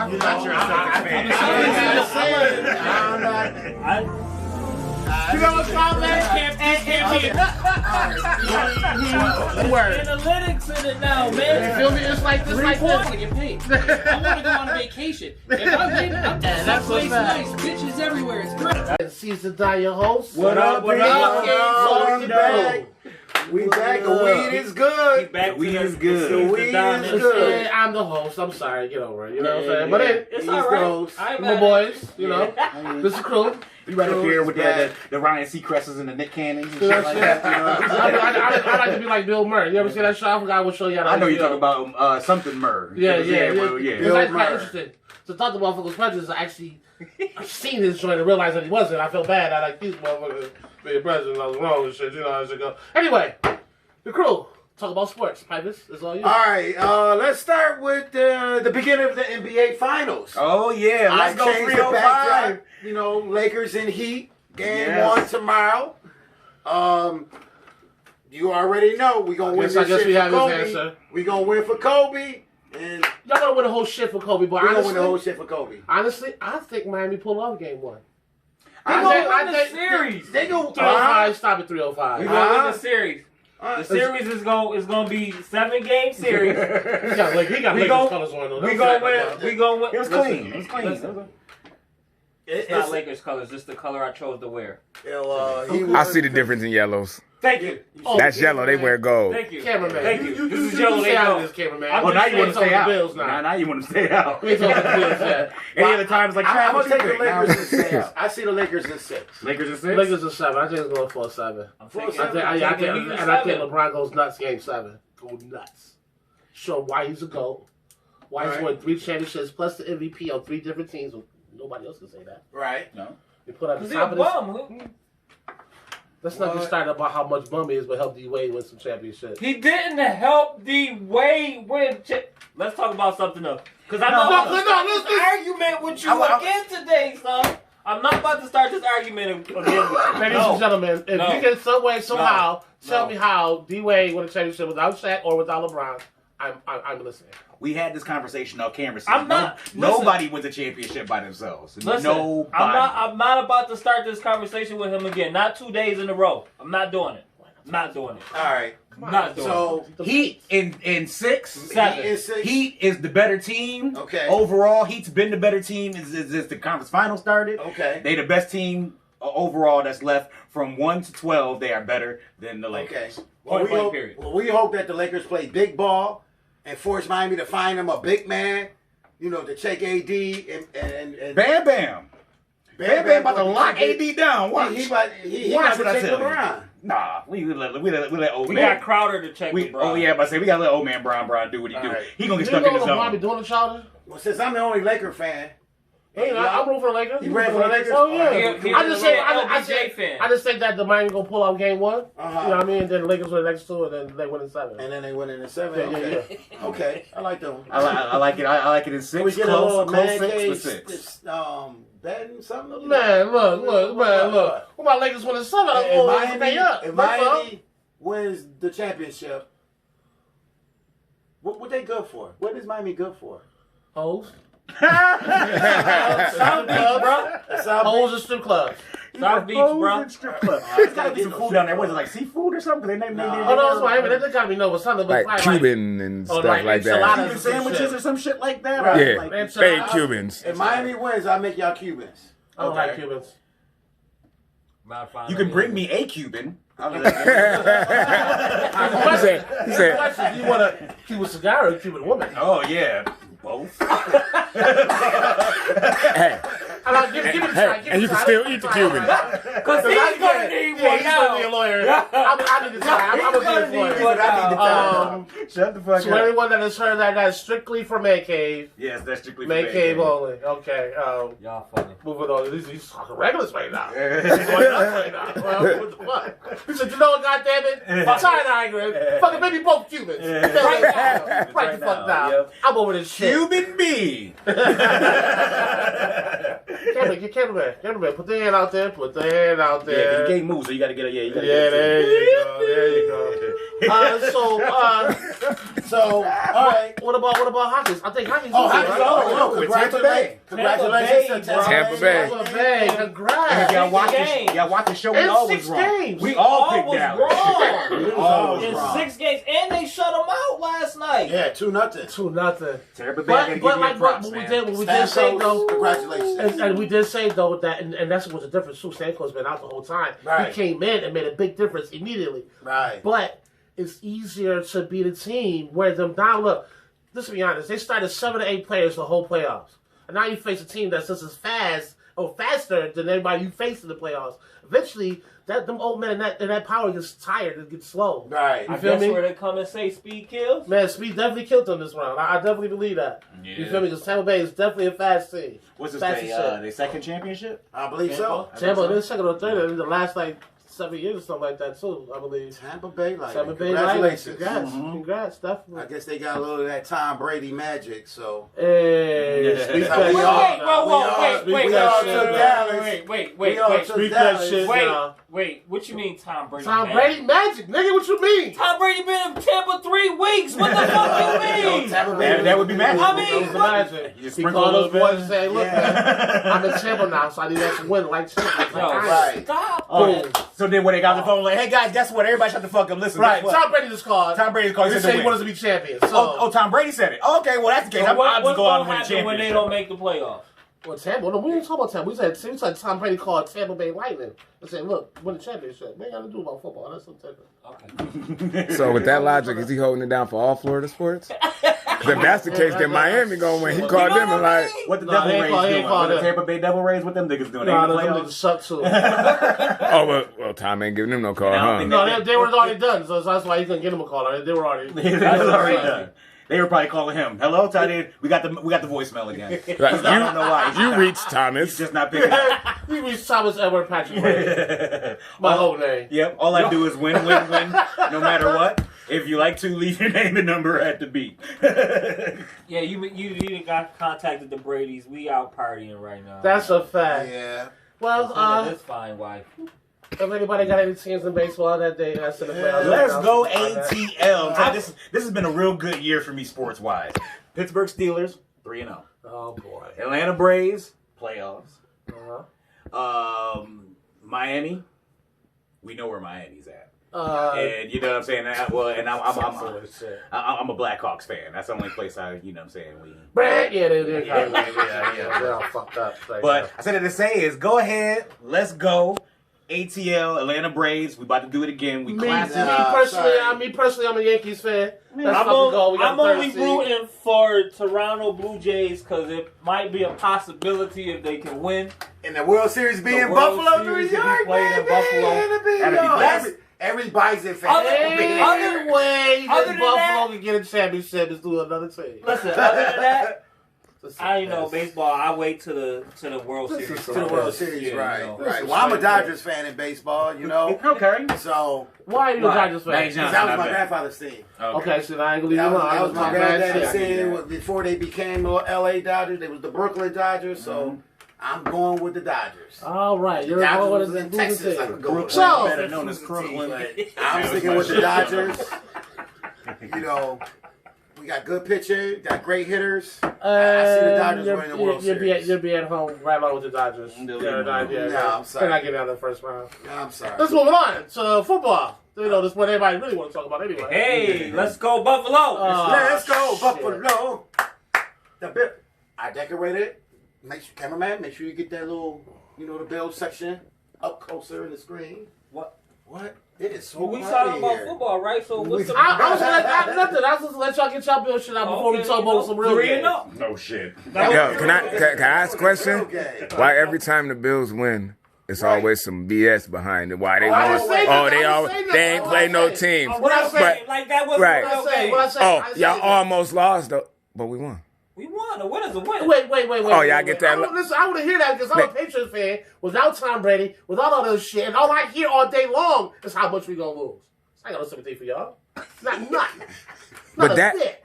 You're not your Celtics fan. You know what's wrong, man? Can't be Analytics in it now, man. You feel me? It's like this, like this. I want to go on a vacation. If I'm leaving, I'm just someplace nice. Bitches everywhere. It's great. Caesar Die, your host. What up? We back. We back. The weed is good. The weed is good. The weed is good. Yeah, I'm the host. I'm sorry. Get over it. You know what I'm saying? But It's all right. my boys, you know. This is crew. You right up here with the Ryan Seacrest's and the Nick Cannons and shit like that. You know? I like to be like Bill Murray. You ever see that show? I forgot what show you. I know you're talking about something Murray. Yeah. Bill It's Murray. quite interesting. So thought the motherfucker was prejudice. I actually seen his joint and realized that he wasn't. I felt bad. I like these motherfuckers being prejudice. I was wrong and shit. You know how it should go. Anyway, the crew. Talk about sports. Pipers, it's all you. All right, let's start with the beginning of the NBA Finals. Oh yeah, let's go change the 305. backdrop. You know, Lakers and Heat. Game 1 tomorrow. You already know we're gonna win this I guess shit we for have his Kobe. answer. We're gonna win for Kobe, and Y'all gonna win the whole shit for Kobe, but we're gonna honestly, win the whole shit for Kobe. honestly, I think Miami pulled off game 1. They gonna win the series. They go 305. Stop at 305. We gonna win the series. The series is gonna be 7-game series. He got Lakers colors on though. We gonna win. We gonna win. It was clean. It was clean. Listen. It's not Lakers colors, just the color I chose to wear. I see the difference in yellows. Thank you. That's yellow. They wear gold. Thank you. Cameraman. Thank you. This is You yellow. stay They out of go. this, cameraman. I'm Oh, now you want to stay out. Bills now. Now you want to stay out. We ain't talking the Bills yet. Any other times like I'm Travis, gonna take the you pick. Lakers in 6. I see the Lakers in 6. Lakers are 6. Lakers are 7. I think it's going for a 7. I'm I taking think LeBron goes nuts game 7. Go nuts. Show why he's a GOAT. Why he's won 3 championships plus the MVP on 3 different teams. Nobody else can say that. Right. No. They put at the Is he a top of this. bum? Let's not get started about how much bum he is, but help D Wade win some championships. He didn't help D Wade win. Let's talk about something else. Because I'm No, not no, about to start no, this argument with you again today, son. I'm not about to start this argument again with you. Ladies and gentlemen, if you can some way, somehow tell No. me how D Wade won a championship without Shaq or without LeBron, I'm listening. We had this conversation on camera. I'm not- Nobody wins a championship by themselves. Listen, Nobody. I'm not about to start this conversation with him again. Not 2 days in a row. I'm not doing it. Not doing it. All right. Not doing it. Heat in 6. 7. Heat is 6. Heat is the better team. Okay. Overall, Heat's been the better team since the conference final started. Okay. They the best team overall that's left. From 1 to 12, they are better than the Lakers. Okay. Point blank period. We hope that the Lakers play big ball and force Miami to find them a big man, you know, to check AD and Bam Bam. Bam Bam about to lock AD down. Watch. He about Watch to what I check tell you. LeBron. Nah, we let old We man. got Crowder to check with Oh yeah, but I say we got to let old man Brown do what he do. Right. He gonna get You stuck in know the LeBron be zone. doing the challenge? Well, since I'm the only Laker fan, Hey, I'm rooting for the Lakers. You rooting for the Lakers? Oh yeah. He I just say LBJ fan. I just think that the Miami gonna pull out game 1. Uh-huh. You know what I mean? Then the Lakers win the next 2, and then they win in 7. and then they win in the 7. Yeah, Okay. yeah. Okay, I like them. I like it. I like it in 6. Can we get a little Close man 6 cave, for 6. betting something? Man, look. What about Lakers winning 7? I'm If going to Miami, stay up. if That's all. Miami wins the championship, what they good for? What is Miami good for? Hoes. South Beach, bro. Hoes and strip clubs. South Beach, bro. There's gotta be some food down there. What is it, like seafood or something? They name Oh no, it's Miami. They gotta be no with something, but Like probably Cuban and stuff like like that. enchiladas. Cuban sandwiches or some shit like that. Right. Yeah, Like, It's, hey Cubans. If Miami wins, I make y'all Cubans. I don't like Cubans. you can bring me a Cuban. He said, Question, do you want a Cuban cigar or a Cuban woman? Oh yeah, both. hey, Give me the hey, try. and you can still eat the Cuban. Because he's going to need one He's gonna be a now. lawyer. I need the try. I'm gonna be a lawyer. Shut the fuck So up. anyone that has heard that's strictly for Man Cave. Yes, that's strictly for Man me. Cave only. Okay. Y'all funny. Moving on. He's talking regulars right now. He's going nuts right now. Well, what the fuck? He said, you know what, goddammit? I'm tired of arguing. Fucking maybe both Cubans. Right now. Right the fuck now. Yep. I'm over this shit. Cuban B. Cameraman, put the hand out there. Put the hand out Yeah, there. the game moves, so you gotta get it. Yeah, you gotta Yeah, get it. there you go. So, all right. What about hockey? I think hockey's Oh, over, happy right? oh, With congratulations. Congratulations to Tampa Bay. Tampa Bay, congrats. Y'all watch games. the, y'all watch the show. We In all 6 was wrong. games. We all picked was Dallas. wrong. We all was In wrong. 6 games, and they shut them out last night. Yeah, 2-0. 2-0. Tampa Bay, I gotta give But you like props, what we man. did, say though, Congratulations. and we did say though that, and that's what the difference too. Stamkos been out the whole time. Right. He came in and made a big difference immediately. Right. But it's easier to beat a team, wear them down. Look, let's be honest. They started 7 to 8 players the whole playoffs, and now you face a team that's just as fast or faster than everybody you face in the playoffs. Eventually, them old men and that power gets tired and gets slow. Right. I feel guess me? where they come and say speed kills. Man, Speed definitely killed them this round. I definitely believe that. Yeah. You feel me? Because Tampa Bay is definitely a fast team. What's this Fast day? as shit. Their second championship? I believe so. Tampa, they're second or third in the last 7 years or something like that too. I believe. Tampa Bay Lightning. Tampa Bay Congratulations. Lightning. Congrats, definitely. I guess they got a little of that Tom Brady magic, so. Hey, Yeah. speak Wait, that shit. we all- Speak that shit. Wait. Speak that shit. now. Wait, what you mean Tom Brady? Tom man? Brady magic, nigga. What you mean? Tom Brady been in Tampa 3 weeks. What the fuck you mean? Tampa Bay. That would be magic. I That mean, was the what? magic. You just He sprinkle called a those little boys bit. and say, "Look, Yeah. man, I'm in Tampa now, so I need us to win like champions." Yo, Right. stop. Oh, so then when they got the phone, like, hey guys, guess what? Everybody shut the fuck up. Listen, Right, guess what? Tom Brady just called. Tom Brady's called. He He said said he to wanted win. to be champion. So, Oh, Tom Brady said it. Okay, well that's the case. So I'm what's just going going to to win the happen when they championship. don't make the playoffs? well, Tampa. No, we didn't talk about Tampa. We said Tom Brady called Tampa Bay Lightning and said, "Look, win the championship. They got to do about football. That's something." Okay. So with that logic, is he holding it down for all Florida sports? 'Cause if that's the case, then Miami gonna win. He called them and like, What the Nah, Devil he ain't Rays called- he doing? ain't called What the them. Tampa Bay Devil Rays? What them niggas doing? They No, in the them playoffs? niggas suck too. oh well, Tom ain't giving them no call, I don't huh? think No, they were already done, so that's why he couldn't get him a call. They were already. They was already done. They were probably calling him. Hello, tight end. We got the voicemail again. Right, I don't know why. You reached He's Thomas. just not picking up. He reached Thomas Edward Patrick Brady. My whole name. Yep. All I do is win, no matter what. If you like to, leave your name and number at the beat. Yeah, you got contacted the Brady's. We out partying right now. That's a fact. Yeah. Well, This fine wife. if anybody got any teams in baseball that day, that's in the playoffs. Let's go On that. ATL. This has been a real good year for me sports wise. Pittsburgh Steelers 3-0. Oh boy. Atlanta Braves playoffs. Uh-huh. Miami. We know where Miami's at. And you know what I'm saying? shit. I'm a Blackhawks fan. That's the only place you know what I'm saying. Brad, yeah, they're Yeah. all fucked up. Right But now. I said to say is go ahead, let's go. ATL, Atlanta Braves. We about to do it again. We me classic. personally, I'm a Yankees fan. Let's I'm, fucking go. We got I'm the third only seed. rooting for Toronto Blue Jays because it might be a possibility if they can win. And the World Series being The World Buffalo, New Series to be York, played in baby. Buffalo. It'll be, That'd be yo, blessed. every Bison fan. Other- Any way other that than Buffalo that- can get a championship is through another team. Listen, other than that, I know baseball. I wait to the World This Series. is to the World Series, Yeah, right? you know. Right. Well, I'm a Dodgers fan in baseball, you know. Okay. So Why are you a Why? Dodgers fan? Magic 'cause Johnson, that was I my bet. grandfather's team. Okay, so I ain't gonna leave you That alone. was my bad granddaddy's shit. team before they became LA Dodgers. They was the Brooklyn Dodgers. So I'm going with the Dodgers. All right, you're Dodgers going was with in the Texas. I could go with So- better known as Crooklyn. I'm sticking with the Dodgers. You know, we got good pitching, got great hitters. I see the Dodgers winning the World Series. You'll be at home right along with the Dodgers. No, I'm sorry. They're not getting out of the first round. I'm sorry. Let's move on to football. You know, this is what everybody really wants to talk about anyway. Hey, let's go Buffalo! Let's go, shit. Buffalo. The bill. I decorated. Make sure, cameraman, make sure you get that little, the build section up closer in the screen. What? What? It is so Well, we bright talking in about here. football, right? So what's the I was just let y'all get y'all build shit out before we talk about some real games. No shit. Yo, can I ask a question? Okay. Why every time the Bills win, it's always some BS behind it? Why they I won? didn't say Oh, that. they I all didn't say that. they ain't What play I no say? teams. What I say? Like that was Right. a real What I say? game. What I say? Oh, I say y'all that. almost lost though, but we won. We won. A win is a win. Wait. Oh, y'all get that? Listen, I want to hear that because I'm a Patriots fan without Tom Brady, without all this shit, and all I hear all day long is how much we gonna lose. I ain't got no sympathy for y'all. Not nothing.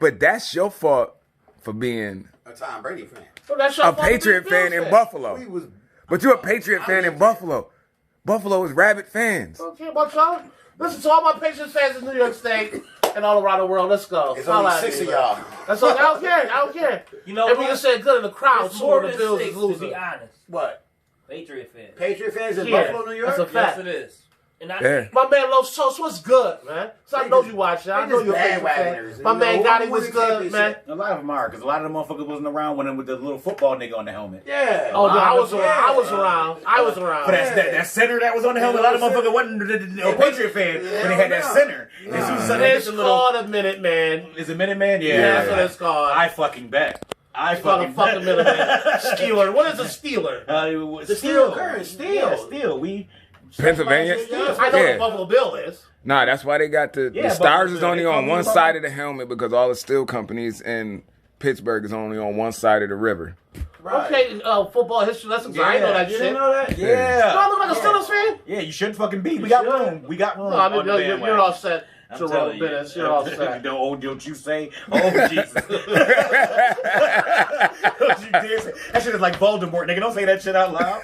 But that's your fault for being Tom Brady fan. So that's your A fucking Patriot Bills fan in Buffalo. He was. But you're a Patriot fan in Buffalo. Buffalo is rabid fans. I don't care about y'all. Listen to all my Patriots fans in New York State and all around the world. Let's go. It's only Holla at 6 me, of man. y'all. That's all. I don't care. I don't care. You know and we what? can say good in the crowd. It's So more the than Bills 6, is to losing. be honest. What? Patriot fans. Patriot fans in Yeah, Buffalo, New York? that's a fact. Yes, it is. And I Yeah. My man Los Sos was good, man. So I They know just- you watch it. I they know just you're a Patriot bandwagoners. fan. My You man know, Gotti who was won the good, man. championship? A lot of them are, because a lot of them motherfuckers wasn't around when with the little football nigga on the helmet. Yeah. Oh, no, I was Yeah. around. I was around. I was around. But that center that was on the helmet, a lot of motherfuckers wasn't a Patriot fan when they had that center. As soon as they It's get the little, called a Minute Man. is it Minuteman? Yeah, Yeah, that's what it's called. I fucking bet. I Fucking fucking Minute Man. Steeler. What is a Steeler? The Steel Current, Steel. Yeah, Steel. We Pennsylvania? I know Yeah. what Buffalo Bill is. Nah, that's why they got the Yeah, stars but is only they on call one me side of the helmet because all the steel companies in Pittsburgh is only on one side of the river. Right. Okay, football history lessons. I didn't know that You shit. didn't know that? Do I Yeah. look like a Steelers fan? Yeah, you shouldn't fucking be. We got room. We got room. No, I mean, on the you're bandwagon. all set. I'm Jerome telling you. Bennis, you're all set. Don't you say, oh, Jesus. Don't you dare say. That shit is like Voldemort, nigga. Don't say that shit out loud.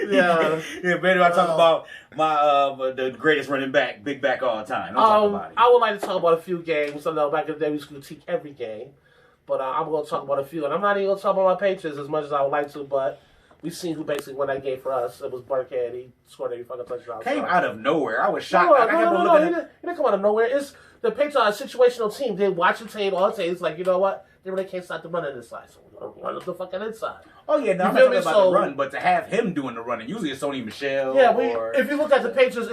Yeah, baby, I talk about my the greatest running back, big back all the time. Don't talk about it. I would like to talk about a few games. I know back in the day we used to critique every game, but I'm going to talk about a few. And I'm not even going to talk about my Patriots as much as I would like to, but we've seen who basically won that game for us. It was Burkhead. He scored every fucking touchdown. Came out of nowhere. I was No, shocked. I kept on no. looking He didn't come out of nowhere. It's the Patriots are a situational team. They watch the team all the time. It's like, you know what? They really can't stop the run on this side, so we're going to run the fucking inside. Oh yeah, no, You I'm feel not me? talking about So- the run, but to have him doing the running, usually it's Sony Michelle. Yeah, or... if you look at the Patriots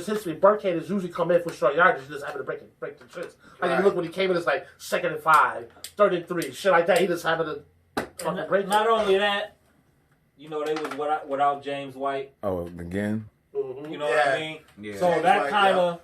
history, Burkhead has usually come in for short yardage, just having to break the tricks. Like if you look when he came in, it's like 2nd and 5, 3rd and 3, shit like that. He just having to fucking break. Not only that, you know, they was without James White. Oh, again? Mm-hmm. You know what I mean? Yeah. So James that White, kind of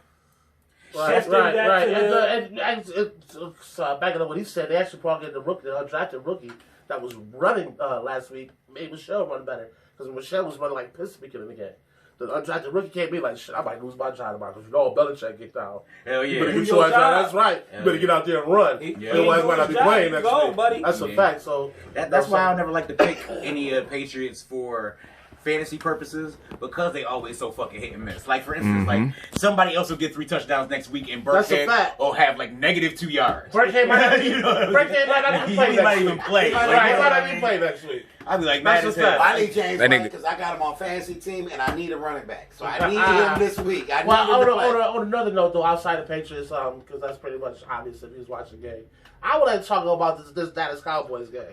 Right. that And back in what he said, they actually probably get the rookie, the undrafted rookie that was running last week, made Michelle run better. Because Michelle was running like piss speaking in the game. The undrafted rookie can't be like, shit, I might lose my job tomorrow. Because you know Belichick get down. Hell You better yeah. get your ass out. That's right. Hell You better get out there and run. Yeah. Otherwise, might not be playing next Go, week. buddy. That's a Yeah. fact. So That's why I never like to pick any Patriots for fantasy purposes, because they always so fucking hit and miss. Like for instance, like somebody else will get 3 touchdowns next week and That's a Burkhead fact. will have like -2 yards. Burkhead might not You know what I mean? Burkhead might not even play He next might week. even play. He might Like, you know what not I even mean? play next week. I'd be like, That's mad as a fact. hell. I need James That White nigga- because I got him on fantasy team and I need a running back. So I need him this week. I need Well, him to play. on another note, though, outside of Patriots, because that's pretty much obvious if he's watching the game, I would like to talk about this Dallas Cowboys game.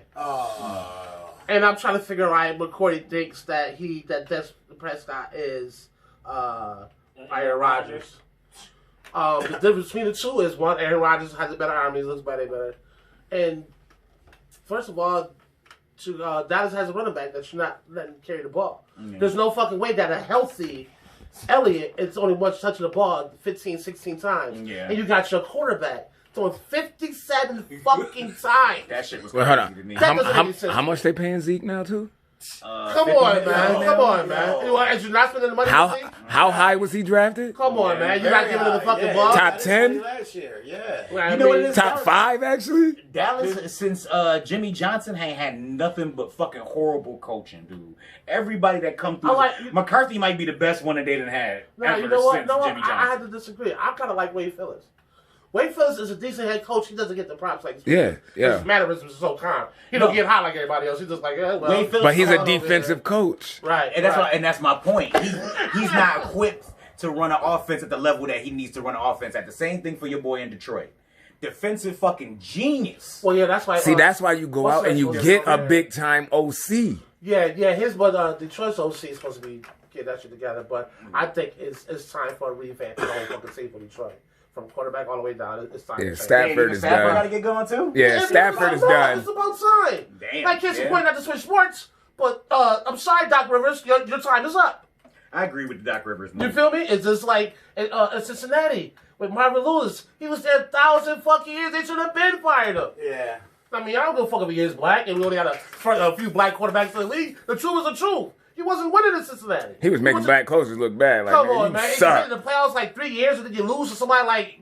And I'm trying to figure out what Corey thinks that Des Prescott is Aaron Rodgers. The difference between the two is one, Aaron Rodgers has a better arm, he looks better. And first of all, Dallas has a running back that should not let him carry the ball. There's no fucking way that a healthy Elliott is only once touching the ball 15, 16 times. Yeah. And you got your quarterback throwing 57 fucking times. That shit was Well, crazy hold to on. me. That doesn't make any sense. How much they paying Zeke now, too? Come on, man. Come on, man. You want, you're not spending the money How to see? how high was he drafted? Come on, man. You're not giving him the fucking ball. Top 10? Last year, yeah. Well, You know what it is? Top 5, actually? Dallas, since Jimmy Johnson ain't had nothing but fucking horrible coaching, dude. Everybody that come through, McCarthy might be the best one that they done had No, ever you know what? since No, Jimmy I Johnson. have to disagree. I kind of like Wade Phillips. Wade Phillips is a decent head coach. He doesn't get the props like Yeah, yeah. His mannerisms are so calm. He don't get hot like everybody else. He's just like, yeah, well. Wade Phillips But he's a Come on over defensive coach. Right. And that's right. and that's my point. He's not equipped to run an offense at the level that he needs to run an offense at. The same thing for your boy in Detroit. Defensive fucking genius. Well, yeah, that's why. See, that's why you go what's out and that you supposed get to a be? big time OC. Yeah, his Detroit's OC is supposed to be get that shit together, but I think it's time for a revamp of the whole fucking team for Detroit. From quarterback all the way down, it's time. Yeah, to change. Stafford is Stafford got to done. get going too. Yeah, It's Stafford about is time. done. It's about time. Damn, Like, kids yeah. are pointing not to switch sports, but I'm sorry, Doc Rivers, your time is up. I agree with Doc Rivers. You feel me? It's just like in Cincinnati with Marvin Lewis. He was there 1,000 fucking years. They should have been fired him. Yeah. I mean, I don't give a fuck if he is black and we only had a few black quarterbacks in the league. The truth is the truth. He wasn't winning in Cincinnati. He was making black coaches look bad. Like, Come man, on, you man. You suck. been in the playoffs like 3 years and then you lose to somebody like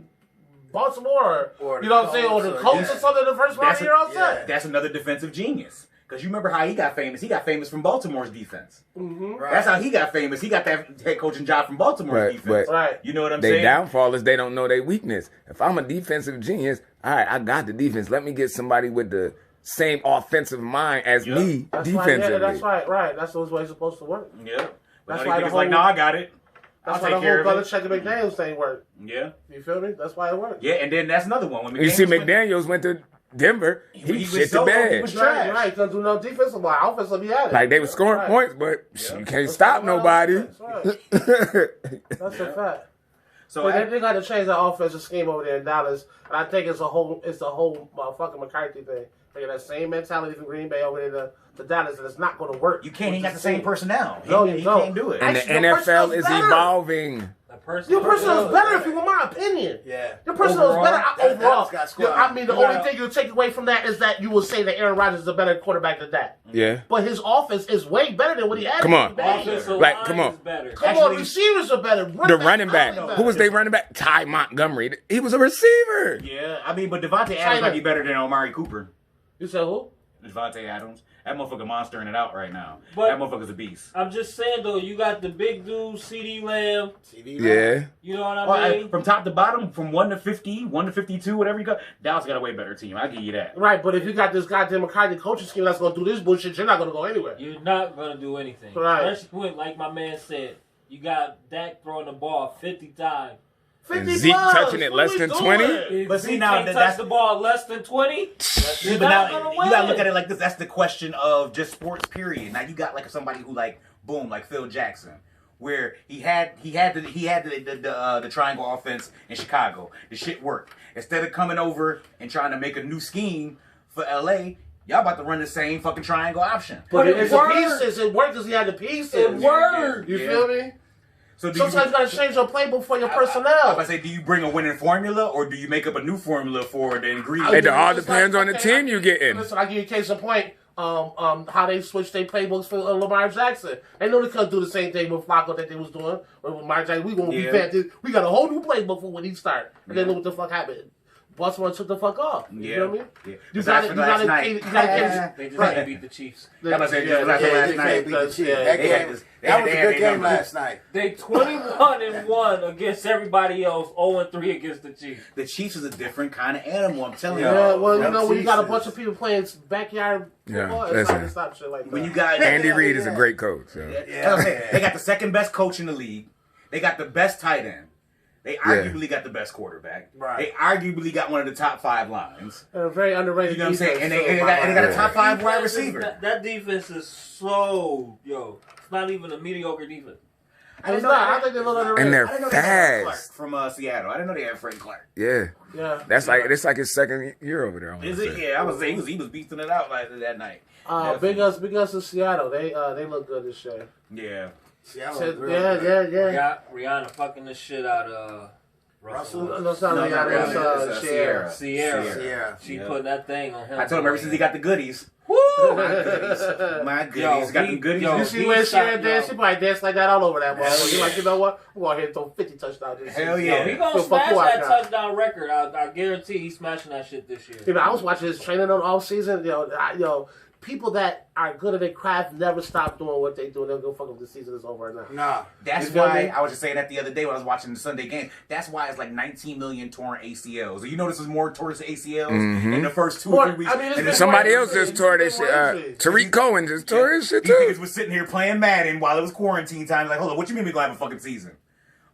Baltimore, Or the you know what I'm saying, or the Colts, Colts or- or something in the first round That's of the year, all yeah. set. That's another defensive genius. Because you remember how he got famous. He got famous from Baltimore's defense. Right. That's how he got famous. He got that head coaching job from Baltimore's Right, defense. but- Right. You know what I'm Their saying? downfall is they don't know their weakness. If I'm a defensive genius, all right, I got the defense. Let me get somebody with the same offensive mind as Yeah. me That's defensively. right. Yeah, that's right. That's the way it's supposed to work. Yeah. But That's now why they the think it's like, whole- no, I got it. That's I'll why take the care whole of it. Belichick and McDaniels thing worked. Yeah. You feel me? That's why it worked. Yeah, and then that's another one. When You see, went- McDaniels went to Denver. He was shit so- the he bed. was Right, trash. right. Couldn't do no defensive line. Offensive, he had it. Like they were scoring Right. points, but you can't stop That's nobody. That's right. That's a fact. So But they got to change that offensive scheme over there in Dallas, and I think it's a whole motherfucking McCarthy thing. Bringing that same mentality from Green Bay over there to Dallas, and it's not going to work. you can't. He with got the same team. personnel. No, he you don't. can't do it. And the Actually, your NFL personnel's is better. evolving. Your personnel is better, if you want my opinion. Yeah. Your personnel is better Dallas overall. got squad. I mean, the You only gotta- thing you take away from that is that you will say that Aaron Rodgers is a better quarterback than that. Yeah. But his offense is way better than what he had. Come on. Offensive Like, line come on. is better. Come on, Actually, receivers are better. The running back. Who was they running back? Ty Montgomery. He was a receiver. Yeah, I mean, but Devontae Adams China. might be better than Omari Cooper. You said who? Devontae Adams. That motherfucker monstering it out right now. But- that motherfucker's a beast. I'm just saying though, you got the big dude, CD Lamb. Yeah. You know what I Well, mean? from top to bottom, from 1 to 50, 1 to 52, whatever you got, Dallas got a way better team. I give you that. Right, but if you got this goddamn McCarthy coaching scheme that's going to do this bullshit, you're not going to go anywhere. You're not gonna do anything. Right. Especially when, like my man said, you got Dak throwing the ball 50 times. 50 And Zeke plus, touching it what less we than doing? 20? If But see, Zeke now can't that- touch that's- the ball less than 20, Yeah, you're but not now gonna you gotta win. look at it like this. That's the question of just sports. Period. Now you got like somebody who like boom, like Phil Jackson, where he had the triangle offense in Chicago. The shit worked. Instead of coming over and trying to make a new scheme for LA, y'all about to run the same fucking triangle option. But it it's the worked. pieces. It worked because he had the pieces. It worked. You Yeah. feel me? So do Sometimes you got to change your playbook for your personnel. I say, do you bring a winning formula or do you make up a new formula for the ingredients? It all It's depends on the okay, team you get in. Listen, I give you a case in point. How they switched their playbooks for Lamar Jackson. They know they couldn't do the same thing with Flacco that they was doing. With Lamar Jackson, we gonna be Yeah. fantastic. We got a whole new playbook for when he start. And they know what the fuck happened. Baltimore took the fuck off. You Yeah. feel me? Yeah. You Besides got for it. last night. They just Right. can't beat the Chiefs. I'm about to say, Yeah, just last yeah, last they night. can't Beat the Chiefs. Yeah, That they had game- this- that was they a had good their game numbers. last night. They 21-1 against everybody else, 0-3 against the Chiefs. The Chiefs is a different kind of animal. I'm telling you. Yeah, well, you Them know, when you got a Chiefs bunch is- of people playing backyard football, Yeah, it's hard listen. to stop shit like that. When you got Andy Reid is a great coach. So. Yeah. They got the second best coach in the league. They got the best tight end. They arguably got the best quarterback. Right. They arguably got one of the top 5 lines. A very underrated You know what I'm saying? defense, And they too, got a by top 5 wide Defense is receiver. not- That defense is so, it's not even a mediocre defense. I didn't It's know not. I that. think they're a little underrated. And they're I didn't know they had Clark fast. from Seattle. I didn't know they had Frank Clark. Yeah. Yeah. That's like it's like his second year over there. I wanna Is it? say. Yeah, I was saying he was beasting it out like that night. Big us in Seattle. They look good this year. Yeah. Seattle So, was real yeah, good. yeah. Rihanna fucking the shit out of Russell. Russell? No, it's not No, Rihanna, not it's, Rihanna, it's, Sierra. Sierra. Yeah. She Yeah. put that thing on him. I told him ever since he got the goodies. Woo! My goodies. My goodies. Yo, got he- them goodies. yo, You see he where shot, Sierra dance? yo. She probably dance like that all over that ball. Hell You're yeah. like, you know what? I'm going to hit thome 50 touchdowns this Hell season. yeah. He gonna Yo, fuck smash who I that got. touchdown record. I guarantee he's smashing that shit this year. You know, I was watching his training on all season. People that are good at their craft never stop doing what they do. They'll go fuck if the season is over or not. Nah. That's You feel why me? I was just saying that the other day when I was watching the Sunday game. That's why it's like 19 million torn ACLs. You notice there's more torn ACLs in the first 2 or 3 weeks. I mean, it's And been it's Somebody more else injuries. just tore their It's shit. been more injuries. Tariq Cohen just tore his shit These niggas too. was sitting here playing Madden while it was quarantine time. Like, hold on, what you mean we gonna have a fucking season?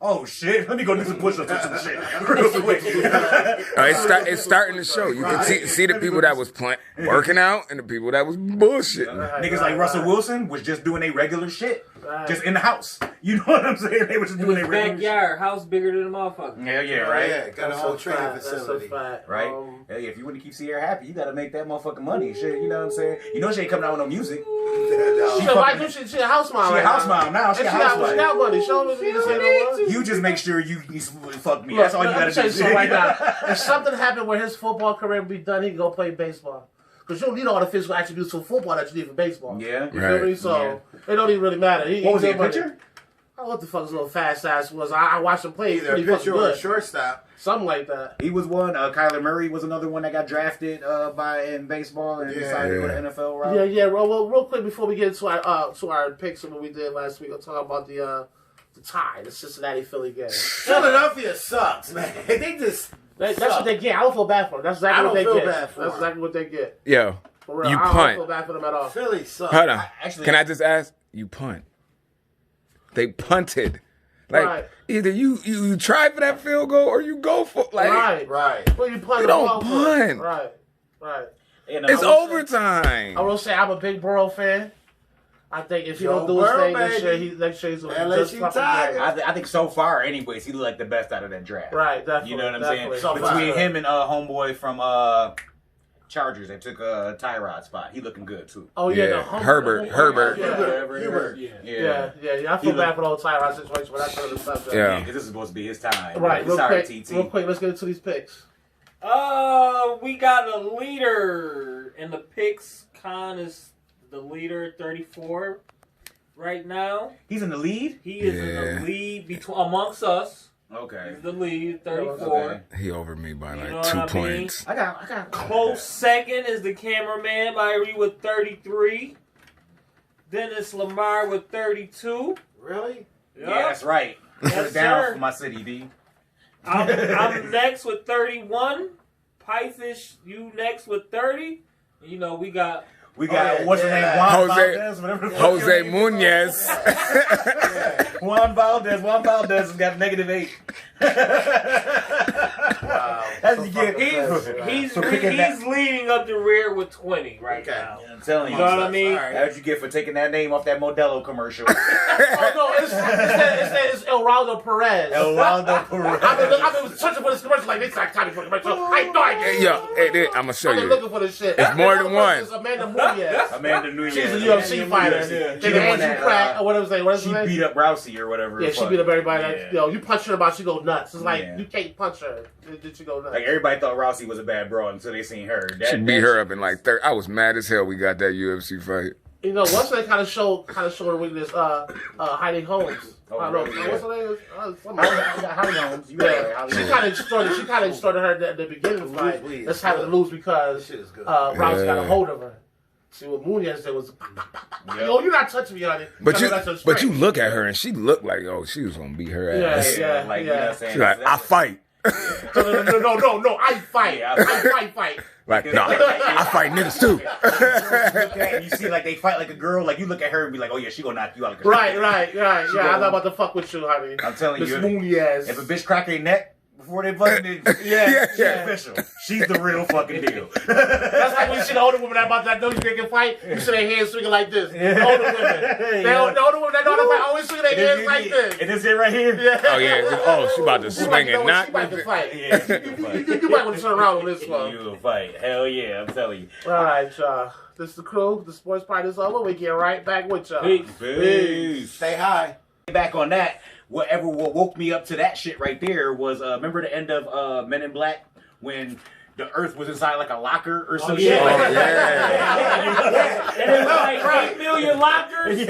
Oh shit, let me go do some push-ups or some shit real quick. It's starting to show. You can see the people that was working out and the people that was bullshitting. Niggas like Russell Wilson was just doing their regular shit. Right. Just in the house. You know what I'm saying? They were just In doing his their regular backyard, house bigger than a motherfucker. shit. Hell yeah, right? Yeah, got a That's whole a training fact. facility. That's a fact. Right? Hell yeah, if you want to keep Sierra happy, you gotta make that motherfucking money. Shit, you know what I'm saying? You know she ain't coming out with no music. She a house mom. She a right house now. mom now. She And a she got housewife. money. Show me the no more. You just make sure you fuck me. Look, That's all you let me gotta tell do. you something right now. If something happened where his football career be done, he can go play baseball. Because you don't need all the physical attributes for football that you need for baseball. Yeah. You feel me? Right. So it don't even really matter. What was he, a good money. pitcher? I don't know what the fuck his little fast ass was. I watched him play. He's Either a pretty fucking pitcher or a good. shortstop. Something like that. He was one. Kyler Murray was another one that got drafted in baseball and decided to go to NFL route. Yeah. Well, real quick before we get into our picks of what we did last week, I'll talk about the tie, the Cincinnati Philly game. Philadelphia sucks, man. They just That's what they get. I don't feel bad for them. That's exactly what they I don't get. feel bad for That's them. exactly what they get. Yo, For real. you I don't punt. feel bad for them at all. Philly sucks. Hold on. Actually- Can I just ask? You punt. They punted. Like Right. either you try for that field goal or you go for like Right. Well, you punt You the don't ball for it. punt. Right. And, it's I will say- overtime. I will say I'm a big Burrow fan. I think if he Joe don't do his Burrow, thing next year, baby. next year he's going to LSU just fucking Tigers. great. I think so far, anyways, he looked like the best out of that draft. Right, definitely. You know what I'm definitely. saying? So far. Between him and homeboy from Chargers, they took a Tyrod spot. He looking good too. Oh yeah, Yeah, the Herbert. Hubert. Yeah. I feel bad for the whole Tyrod situation, but that's another subject. Yeah. Because this is supposed to be his time. Right. Real Sorry, quick, TT. real quick. Let's get into these picks. We got a leader in the picks. Khan is the leader, 34 right now. He's in the lead. He is in Yeah. the lead between amongst us. Okay. He's the lead, 34. Okay. He over me by You like know what 2 I mean? points. I got Close second is the cameraman Myrie with 33. Then it's Lamar with 32. Really? Yeah, that's right. Put Yes, it down sir. for my city, D. I'm next with 31. Pyfish, you next with 30. You know, we got We got yeah, what's his yeah. name? Juan Jose- Valdez, whatever the fuck Jose your name is. Munoz. Juan Valdez has got -8. Wow. That's what you get. he's For picking that- leading up the rear with 20 right Okay. now. I'm telling you. You know what I mean? All right. That's what you get for taking that name off that Modelo commercial. Oh no, it's Elraldo Perez. Elwaldo Perez. I've been searching for this commercial like this like time for commercial. I know I Hey, did. yo, hey, I'm gonna show I've been you. looking for this shit. It's more than The other one. person is Amanda Munoz. Amanda Nunes. She's a UFC fighter. She Then the one Andrew that, Pratt, or whatever his name. What's she his name? beat up Rousey or whatever. Yeah, the she fuck. beat up everybody. That, Yeah. you punch her about, she go nuts. It's like Yeah. you can't punch her. Did she go nuts? Like everybody thought Rousey was a bad bro until they seen her. She beat her up in like 30. I was mad as hell we got that UFC fight. You know, once they kind of showed her weakness. Heidi Holmes. Oh, I don't know. really? What's her name? Somebody. Holly Holmes. You right. Holly She Holmes. kind of started. She kind of started her at the beginning of the fight. Lose, Let's have it lose because Shit is good. Rouse got a Yeah. hold of her. See what Munoz said was, Yeah. "Yo, you're not touching me, honey." But I you, mean, that's her but you strength. look at her and she looked like, oh, she was gonna beat her Yeah, ass. yeah. Like, you know what I'm saying? She's like, I fight. No, I fight. Yeah, I fight. Like, no, I fight niggas too. Look at it and you see like they fight like a girl. Like you look at her and be like, oh yeah, she gonna knock you out. Like a Right. Yeah, She I'm go- not about to fuck with you, honey. I'm telling Miss you, Munoz. if a bitch crack her neck before they fucking did, Yeah. she's official. She's the real fucking deal. That's like when you see the older women that about that know you can fight. You see their hands swinging like this. Yeah. The older women. The older women that know how to fight always swing their hands like this. And this it right here. Yeah. Oh yeah. Oh, she about to You swing might know and when knock. she about to fight. Yeah, she gonna fight. You might want to turn around on this one. You will fight. Hell yeah, I'm telling you. All right, y'all. This is the crew. The sports part is over. We get right back with y'all. Peace. Stay high. Back on that, whatever woke me up to that shit right there was remember the end of Men in Black when the Earth was inside like a locker or some shit. Oh, Like yeah. And it was like 8 million lockers.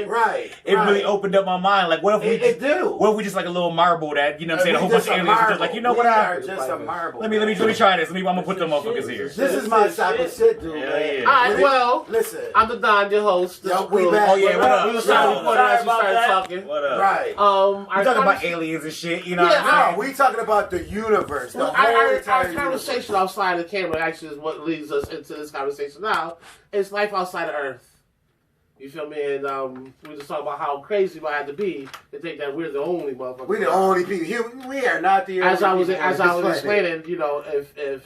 Right. It really opened up my mind. Like, what if we It do. what if we just like a little marble that, you know what I'm saying, a whole We bunch just of a aliens are just marble. like, you know what We I are just a marble. let me try this. I'm gonna put them motherfuckers here. This is my type of shit, dude. Hell man. yeah. All right, well, Listen. I'm the Don, your host. This Yo, is we Crew. back. Oh yeah, what up? We was trying to record as we Sorry started about talking. What up? Right. Our We talking about convers- aliens and shit, you know Yeah, what I'm No, we talking about the universe. The whole Our entire conversation outside the camera actually is what leads us into this conversation now. It's life outside of Earth. You feel me? And we just talk about how crazy we had to be to think that we're the only motherfuckers. We the only people. We are not the only As I was people on this planet. explaining, you know, if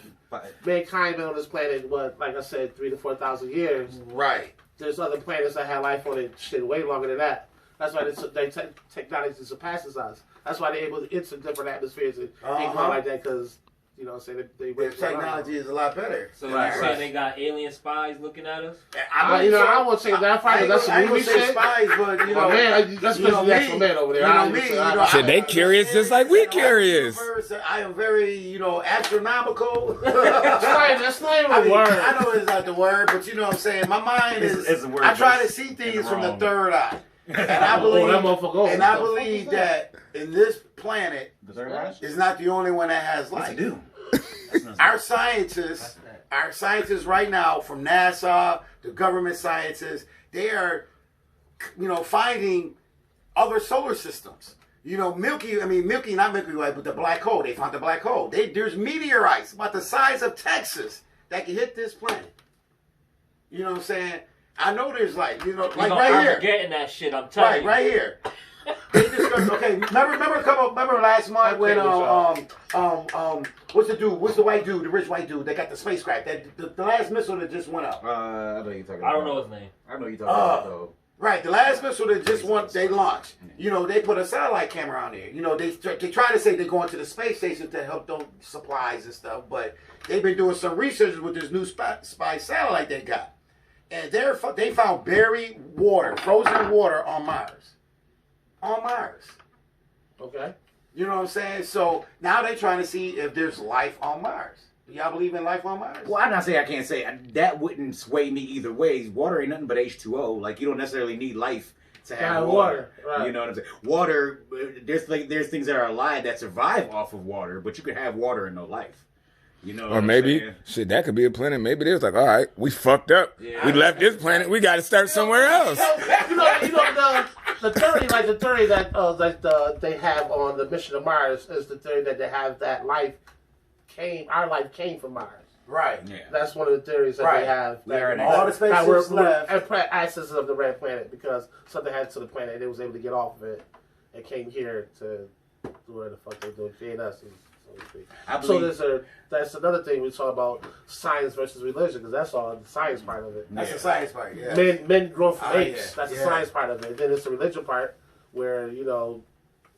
mankind been on this planet, what, like I said, 3,000 to 4,000 years, Right. there's other planets that have life on it shit way longer than that. That's why technology surpasses us. That's why they're able to enter different atmospheres and things like that, because, you know, say they The technology is a lot better. So Right, you're right. saying they got alien spies looking at us? I won't say that. I ain't That's some gonna movie say shit. spies, but you know, Oh, man, that's you know because that's me. my man over there. You know I me. ain't You say- know, Shit, they curious just like we curious. I am very, astronomical. That's not even I a mean, word. I know it's not the word, but you know what I'm saying. My mind is. It's a word, I try but to it's see in things the from the wrong. third eye, and I Oh, believe. that motherfucker. And I believe that in this planet The third Reich? is not the only one that has Yes, I life. do. Our scientists right now from NASA, the government scientists, they are, finding other solar systems. Not Milky Way, but the black hole. They found the black hole. There's meteorites about the size of Texas that can hit this planet. You know what I'm saying? I know there's like right here. Getting that shit, I'm telling you. Right here. They discussed, okay, remember last month when what's the dude? What's the white dude? The rich white dude that got the spacecraft? The last missile that just went up. I know you're talking I about. don't know his name. I know you're talking about, though. Right, the last missile that they launched. They put a satellite camera on there. They try to say they're going to the space station to help them supplies and stuff, but they've been doing some research with this new spy satellite they got. And they found buried water, frozen water on Mars. On Mars. Okay. You know what I'm saying? So now they're trying to see if there's life on Mars. Do y'all believe in life on Mars? Well, I'm not saying I can't say that wouldn't sway me either way. Water ain't nothing but H2O. Like, you don't necessarily need life to have water. Right. You know what I'm saying? Water, there's things that are alive that survive off of water, but you can have water and no life. You know, Or maybe, shit, that could be a planet. Maybe they was like, all right, we fucked up. Yeah. We left this planet. We got to start somewhere else. The theory that they have on the mission to Mars is the theory that they have that our life came from Mars. Right. Yeah. That's one of the theories that Right. they have. We are an All the spaceships left. Access of the red planet because something happened to the planet and they was able to get off of it and came here to do where the fuck they do, create us. So to speak. So that's another thing we talk about science versus religion because that's all the science part of it. That's the science part, yeah. Men grow from apes. Yeah. That's the Yeah. science part of it. Then it's the religion part where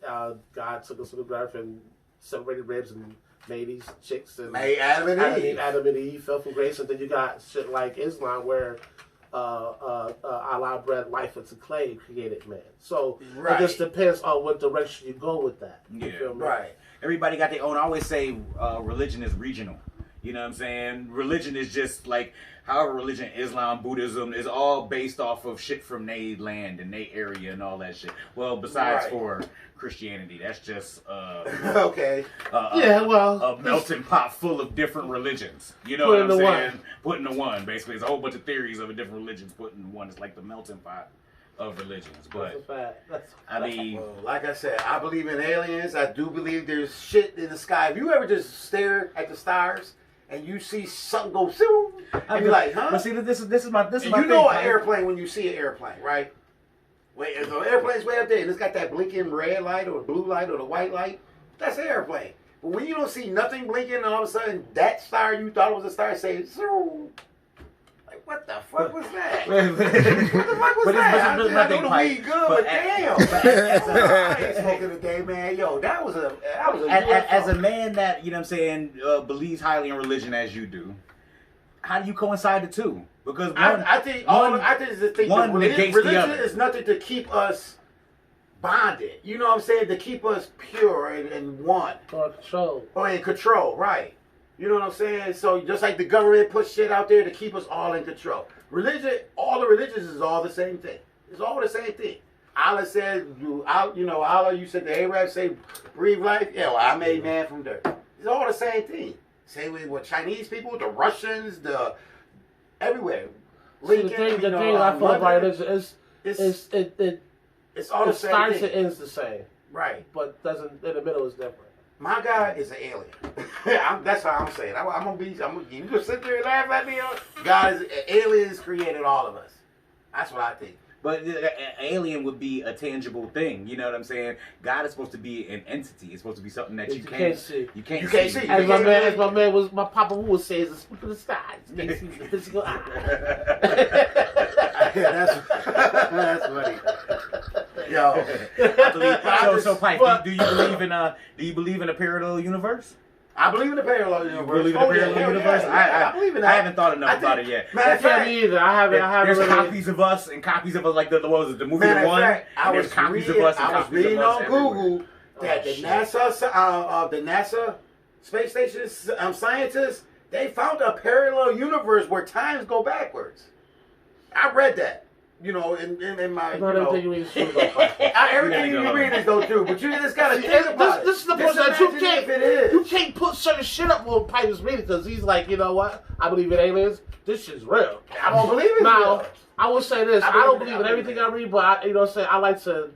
God took us to the earth and separated ribs and made these chicks and Made Adam and Eve. Adam and Eve fell from grace, and then you got shit like Islam where Allah bred life into clay and created man. So Right. it just depends on what direction you go with that. You Yeah. feel me? Right. Everybody got their own. I always say religion is regional. You know what I'm saying? Religion is just like, however religion, Islam, Buddhism, is all based off of shit from their land and their area and all that shit. Well, besides Right. for Christianity, that's just Okay. a melting pot full of different religions. You know Put what I'm into saying? one. Put into one, basically. It's a whole bunch of theories of different religions put into one. It's like the melting pot of religions. That's a But, fact. I mean, Well, like I said, I believe in aliens. I do believe there's shit in the sky. If you ever just stare at the stars and you see something go through, and you're like, huh? But see, this is my And thing. you know an man. airplane when you see an airplane, right? Wait, if the airplane's way up there and it's got that blinking red light or blue light or the white light, that's an airplane. But when you don't see nothing blinking and all of a sudden that star you thought was a star says, like, what the fuck was that? What the fuck was that? But I know the weed good, but damn. I ain't smoking today, man. Yo, that was a As a man that, you know what I'm saying, believes highly in religion as you do, how do you coincide the two? Because I think one negates the religion other. is nothing to keep us bonded. You know what I'm saying? To keep us pure and one. Or control. Or in control, right. You know what I'm saying? So just like the government puts shit out there to keep us all in control. Religion, all the religions is all the same thing. It's all the same thing. Allah said, Allah, you said the Arabs say, breathe life. Yeah, well, I made man from dirt. It's all the same thing. Same way with Chinese people, the Russians, everywhere. See, the thing I feel about religion is it's all the it same starts thing. and ends the same, Right. but doesn't in the middle is different. My God is an alien. That's what I'm saying. You just sit there and laugh at me. God aliens created all of us. That's what I think. But an alien would be a tangible thing. You know what I'm saying? God is supposed to be an entity. It's supposed to be something that you can't see. You can't see. As my Papa Wu would say, it's a spook of the skies. You can't see the physical eye. That's funny. Yo, So Pike, do you believe in a parallel universe? I believe in the parallel universe. Believe in the parallel hell universe? I believe in that. I haven't thought enough about it yet. Matter of fact, Me either. I haven't There's really. copies of us and copies of us, like the what was it, the movie matter The of One? fact, I And was there's copies reading, of us and I was copies of reading us on everywhere. Google that the shit. NASA space station scientists, they found a parallel universe where times go backwards. I read that. you know, in my, Not you everything you know, read is true, though. everything you read is though true. But you just gotta See, think about this is the person that Just imagine if it is. you can't put certain shit up on Piper's reading because he's like, you know what? I believe in aliens. This shit's real. I don't believe it. Now, I will say this: I don't believe in I everything I read, but you know what I'm saying, I like to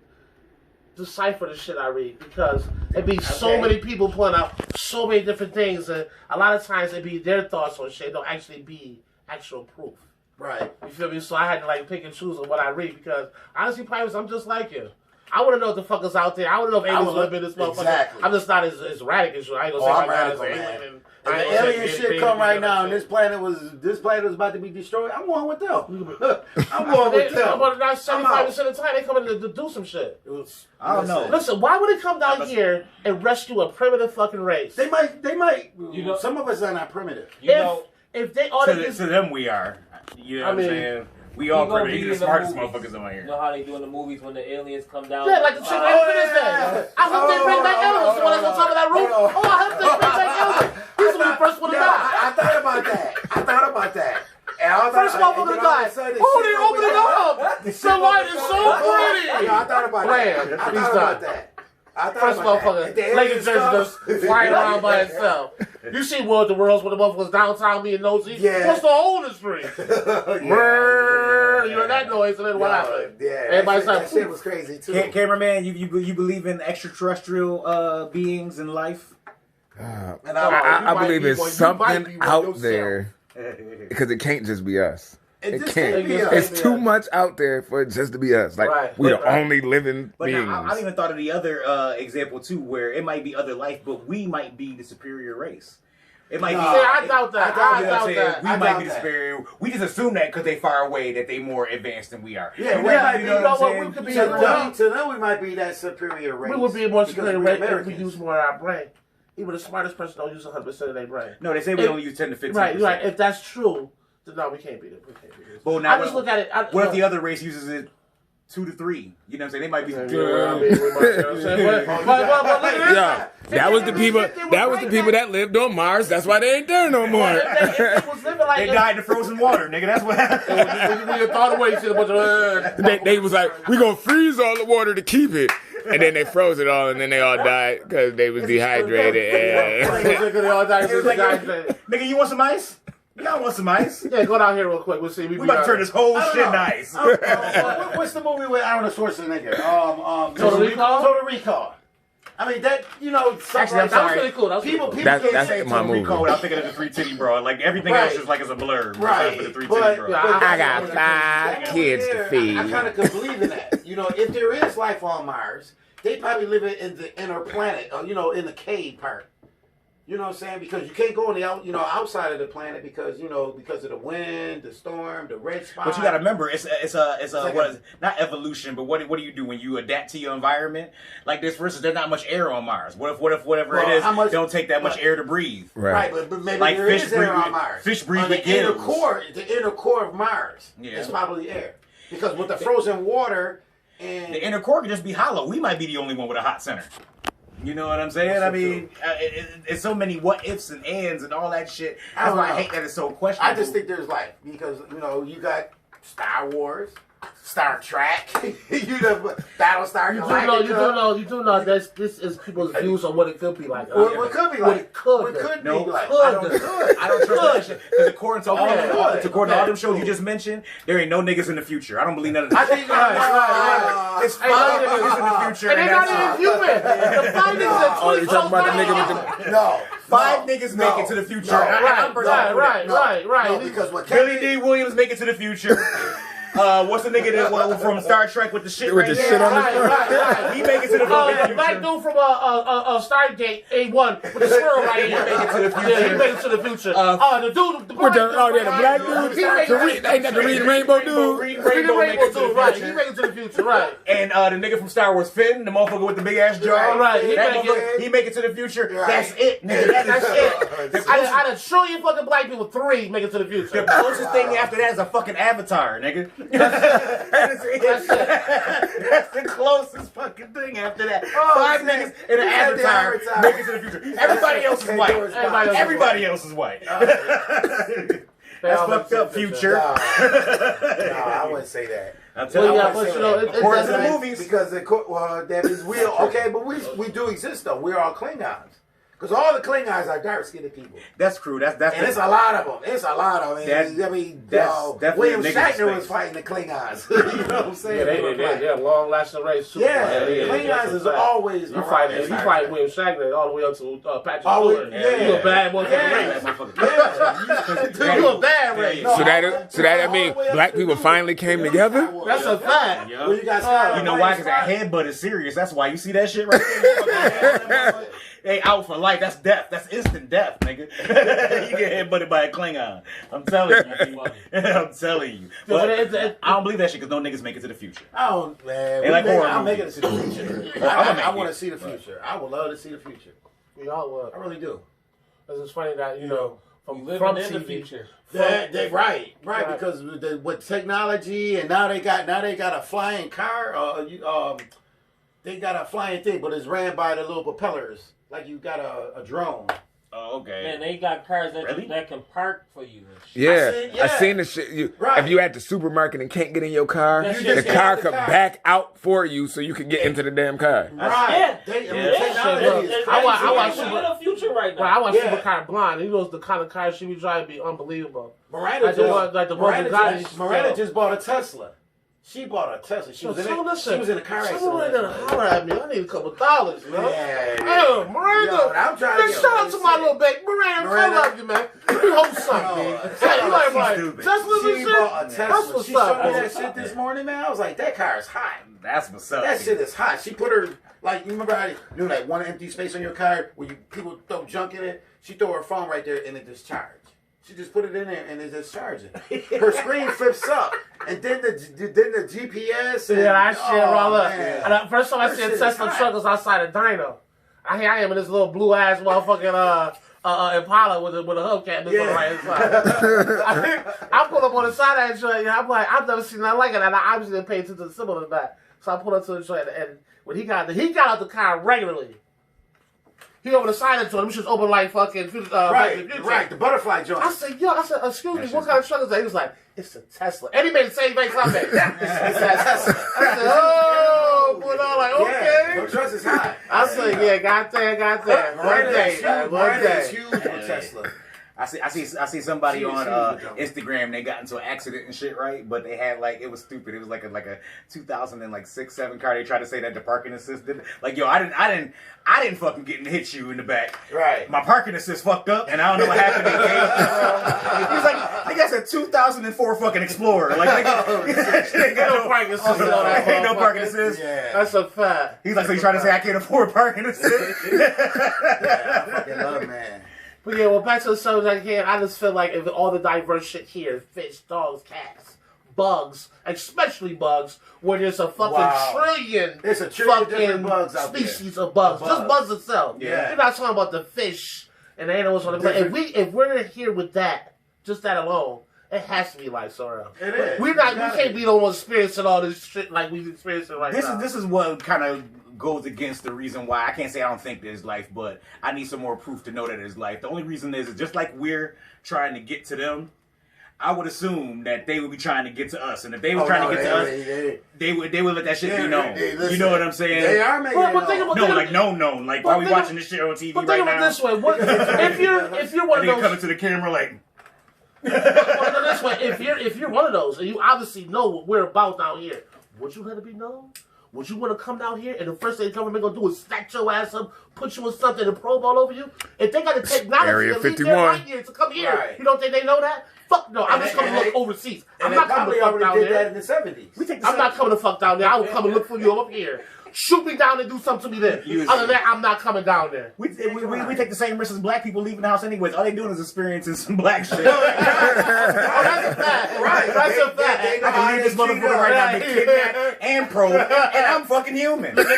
decipher the shit I read because it be so Okay. many people putting out so many different things, and a lot of times it be their thoughts on shit. Don't actually be actual proof. Right. You feel me? So I had to like pick and choose on what I read because honestly, Pirates, I'm just like you. I want to know what the fuck is out there. I want to know if aliens would- live in this motherfucker. exactly. I'm just not as erratic as you. I ain't gonna Oh, say I'm my God is radical, an man. alien. If the alien shit come right now and this planet was about to be destroyed, I'm going with them. I'm going with them. But not I'm out. 75% of the time they come in to do some shit. I don't know. Listen, why would they come down here and rescue a primitive fucking race? They might. You know- Some of us are not primitive. You know, if they all To, they to just them, we are. You know what I'm mean, saying? We all gonna primitive. be Even the in the smartest movies. motherfuckers on you here. know how they do in the movies when the aliens come down? yeah, like the chick on Independence Day. I hope they bring back Elvis. The one that's on top of that roof. Hold on. Oh, I hope they bring back Elvis. He's the first one to Yeah, die. I thought about that. And I thought- First motherfucker and to then all of die. a sudden, Oh, shit they opened opened it up. The light is so pretty. Yeah, I thought about Man, that. I he's thought about done. that. I thought First about that. motherfucker, If the Lakers aliens jersey come- just flying around by itself. You see War of the Worlds when the motherfuckers downtown being nosy? Yeah. What's the hole in the street? Brrr, you heard that noise and then what happened? Yeah, Everybody that started shit was crazy too. Cameraman, you believe in extraterrestrial beings in life? And I believe be there's one- you might something be one out yourself. there because it can't just be us. It It just can't. can't be us. It's too much out there for it just to be us. Like Right. we're the Right. only living But beings. now, I even thought of the other example too, where it might be other life, but we might be the superior race. It might No. be. See, I doubt that. You know I what I'm doubt saying? that. We I might doubt be the that. superior. We just assume that because they far away that they more advanced than we are. Yeah, you we know, might you be- know you know what what, I'm saying? we could be To in them, to them, we might be that superior race. We would be more because superior we're rate if we Americans. use more of our brain. Even the smartest person don't use 100% of their brain. No, they say we If- only use 10 to 15%. Right. If that's true, then no, we can't be this. We can't be this. Well, now I just look at it. What if the other race uses it 2 to 3? You know what I'm saying? They might be. I mean, we might, you know what I'm saying? But look at this. Yeah, that was the people. That was the people that lived on Mars. That's why they ain't there no more. If they was living like They died in frozen water, nigga. That's what happened. when you thought away, you see a bunch of. They was like, we gonna freeze all the water to keep it, and then they froze it all, and then they all died because they was dehydrated. And They all died It was like, dehydrated. nigga, you want some ice? Y'all want some ice? Yeah, go down here real quick. We'll see. We about to turn this whole I don't shit know. to ice. What's the movie with Arnold Schwarzenegger? Total Recall? Total Recall. I mean that something Actually, I'm like That was sorry. really cool. That was People, really people That's- can't that's say my Total movie. Recall without thinking of the 3 titty bro. Like everything Right. else is like it's a blur. Right. For the 3 But- titty bro. Yeah, I got 5 kids to feed. I kind of could believe in that. You know, if there is life on Mars, they probably live in the inner planet, or, in the cave part. You know what I'm saying? Because you can't go on the outside of the planet because of the wind, the storm, the red spot. But you gotta remember, it's like what a- is not evolution, but what do you do when you adapt to your environment? Like this, for instance, there's not much air on Mars. What if whatever Well, it is, how much- don't take that much air to breathe? Right, but maybe Like there fish is air breathe- on Mars. fish breathe on the with inner gills. the inner core of Mars. Yeah. It's probably air because with the frozen water and The inner core could just be hollow. We might be the only one with a hot center. You know what I'm saying? I mean, it's so many what ifs and ands and all that shit. I That's don't why I know. hate that it's so questionable. I just think there's life because you got Star Wars, Star Trek, Battlestar Galactica. You do know this is people's views on what it could be like. What could be like? What it could What be. could No, be like? I don't trust that shit. Because according to all Okay, good. according to all them shows you just mentioned, there ain't no niggas in the future. I don't believe none of I that. think right. It's 5 niggas in the future. And they're that's not it. even human. The findings are Oh, you talking about the nigga with the? No, 5 niggas make it to the future. I'm Right. Because what Billy D. Williams make it to the future. What's the nigga that from Star Trek with the shit With right the here? shit on his Right. He make it to the fucking Black future. dude from Stargate A1 with the swirl right here. He make it to the future. Yeah, he made it to the future. The dude, the With the black black dude, He made it ain't that the Reading Rainbow dude? Green He the Rainbow make rainbow it to the dude, right? He future. made it to the future, right? And the nigga from Star Wars, Finn, the motherfucker with the big ass jaw, Right, he that make motherfucker, it. he make it to the future. Right. That's it, nigga. That's it. Out of a trillion fucking black people, 3 make it to the The future. closest thing after that is a fucking Avatar, nigga. That's it. That's the closest fucking thing after that. 5 shit. niggas in an You said the Avatar Avatar. make it to the future. Everybody else is white. Everybody else is Everybody else is white. That's all fucked have up, the same Future. Nah, I wouldn't say that. I'm Well, telling yeah, you. but you know, it According to the doesn't. movies. Because that is real. Okay, but we do exist though. We're all Klingons. Because all the Klingons are dark skinned people. That's true. That's And it's a lot of them. It's a lot of them. That's definitely William a nigga Shatner space. was fighting the Klingons. You know what I'm saying? Yeah, they're long lasting race. Yeah, Klingons is always You around fight that time. William Shatner all the way up to Patrick Always- Stewart. yeah. You a bad one for the Yeah. race. You a bad race. No, So that mean black people finally came together? That's a fact. Yeah. Well, you got Sky You know White why? and Because that Sky- headbutt is serious. That's why you see that shit right there. They out for life. That's death. That's instant death, nigga. You get headbutted by a Klingon. I'm telling you. I'm telling you. But I don't believe that shit because no niggas make it to the future. I don't, man. They like horror I'm making movies. it to the future. I'ma make I it. want to see the future. I would love to see the future. We all would. I really do. Because it's funny that, you know, We from living in the TV, future. Right. Because with technology and now they got a flying car. They got a flying thing, but it's ran by the little propellers, like you got a drone. Oh, okay. Man, they got cars that, Really? that can park for you. And shit. Yeah, I yeah. seen the shit. Right. If you at the supermarket and can't get in your car, That the shit- car the could car. back out for you so you can get into the damn car. Right. Yeah. Technology is I watch crazy. Super- We're in the future right Well, I now. watch Yeah. Supercar Blonde. He knows the kind of car she be driving be unbelievable. Miranda Like the one- like the one Bugatti. Miranda just bought a Tesla. She bought a Tesla. She was in a car accident. Someone gonna holler at me. I need a couple dollars, man. Yeah. Hey, Miranda. Yo, I'm trying to Man, get shout out to my sick. little baby. Miranda, I Miranda. love you, man. Let me hold something. No, Hey, you like, stupid. Teslas and She shit? bought a That's Tesla. what's She showed up, me man. that shit this morning, man. I was like, that car is hot. That's what's up. That shit is hot. She put her, like, you remember how you knew, like, one empty space on your car where people throw junk in it? She threw her phone right there and it just charged. She just put it in there and it's just charging. Her screen flips up. And then the GPS. And, Yeah, that shit roll up. man. And first time I That see a shit is Tesla hot. truck was outside of Dino. Here I am in this little blue ass motherfucking Impala with a hubcap Yeah. on the right side. I pull up on the side of that joint, and I'm like, I've never seen nothing like it, and I obviously didn't pay attention to the symbol in the back. So I pulled up to the joint, and when he got out the car regularly. He over the side of the joint, we just open like fucking Right, the butterfly joint. I said, excuse me, what kind of truck is that? He was like, it's a Tesla. And he made the same face I made. It's a Tesla. I said, oh, boy, I'm like, okay. Yeah, her trust is high. I said, yeah, got there. One day, man, one Miranda is day. huge on Tesla. I see somebody She was on huge, though. Instagram. They got into an accident and shit, right? But they had like, it was stupid. It was like a 2006-7 car. They tried to say that the parking assist did. Like, yo, I didn't fucking get and hit you in the back. Right. My parking assist fucked up, and I don't know what happened. He's like, I guess a 2004 fucking Explorer. Like, they got No parking assist on that Ain't no motherfucker. parking assist. Yeah. That's a fact. He's like, so you trying to say I can't afford parking assist? Yeah, I fucking love, man. But yeah, well, back to the subject here, I just feel like if all the diverse shit here, fish, dogs, cats, bugs, especially bugs, where there's a fucking Wow. trillion There's a trillion fucking different bugs out there. species of bugs. Of Just bugs. bugs itself. Yeah. You're not talking about the fish and the animals on the planet. If we're here with that, just that alone, it has to be like Sorrel. It is. We can't be the one experiencing all this shit like we're experiencing right now. This is what kind of goes against the reason why I can't say I don't think there's life, but I need some more proof to know that there's life. The only reason is just like we're trying to get to them. I would assume that they would be trying to get to us, and if they were trying to get to us, they would let that shit be known. You know what I'm saying? They are making Well, it but think known. about- No, like known. Like But why we think watching this shit on TV But right think about now? it this way: what, if you're one And of they those, coming to the camera like, Put it this way, if you're one of those and you obviously know what we're about down here, would you let it be known? Would you want to come down here and the first thing the government gonna do is snatch your ass up, put you in something and probe all over you? If they got the technology Area to leave 51. their right here to come here, Right. you don't think they know that? Fuck no, I'm And just they- coming to look overseas. I'm And they not coming probably to fuck down already did that there. in the 70s. we take the I'm not coming to fuck down there. I will come and look for you up here. Shoot me down and do something to me there. You- Other than that, I'm not coming down there. We take the same risk as black people leaving the house anyways. All they doing is experiencing some black shit. Oh, that's a fact. Right. That's a They- fact. they- I can leave this motherfucker right now, be kidnapped and probe, and I'm fucking human. Just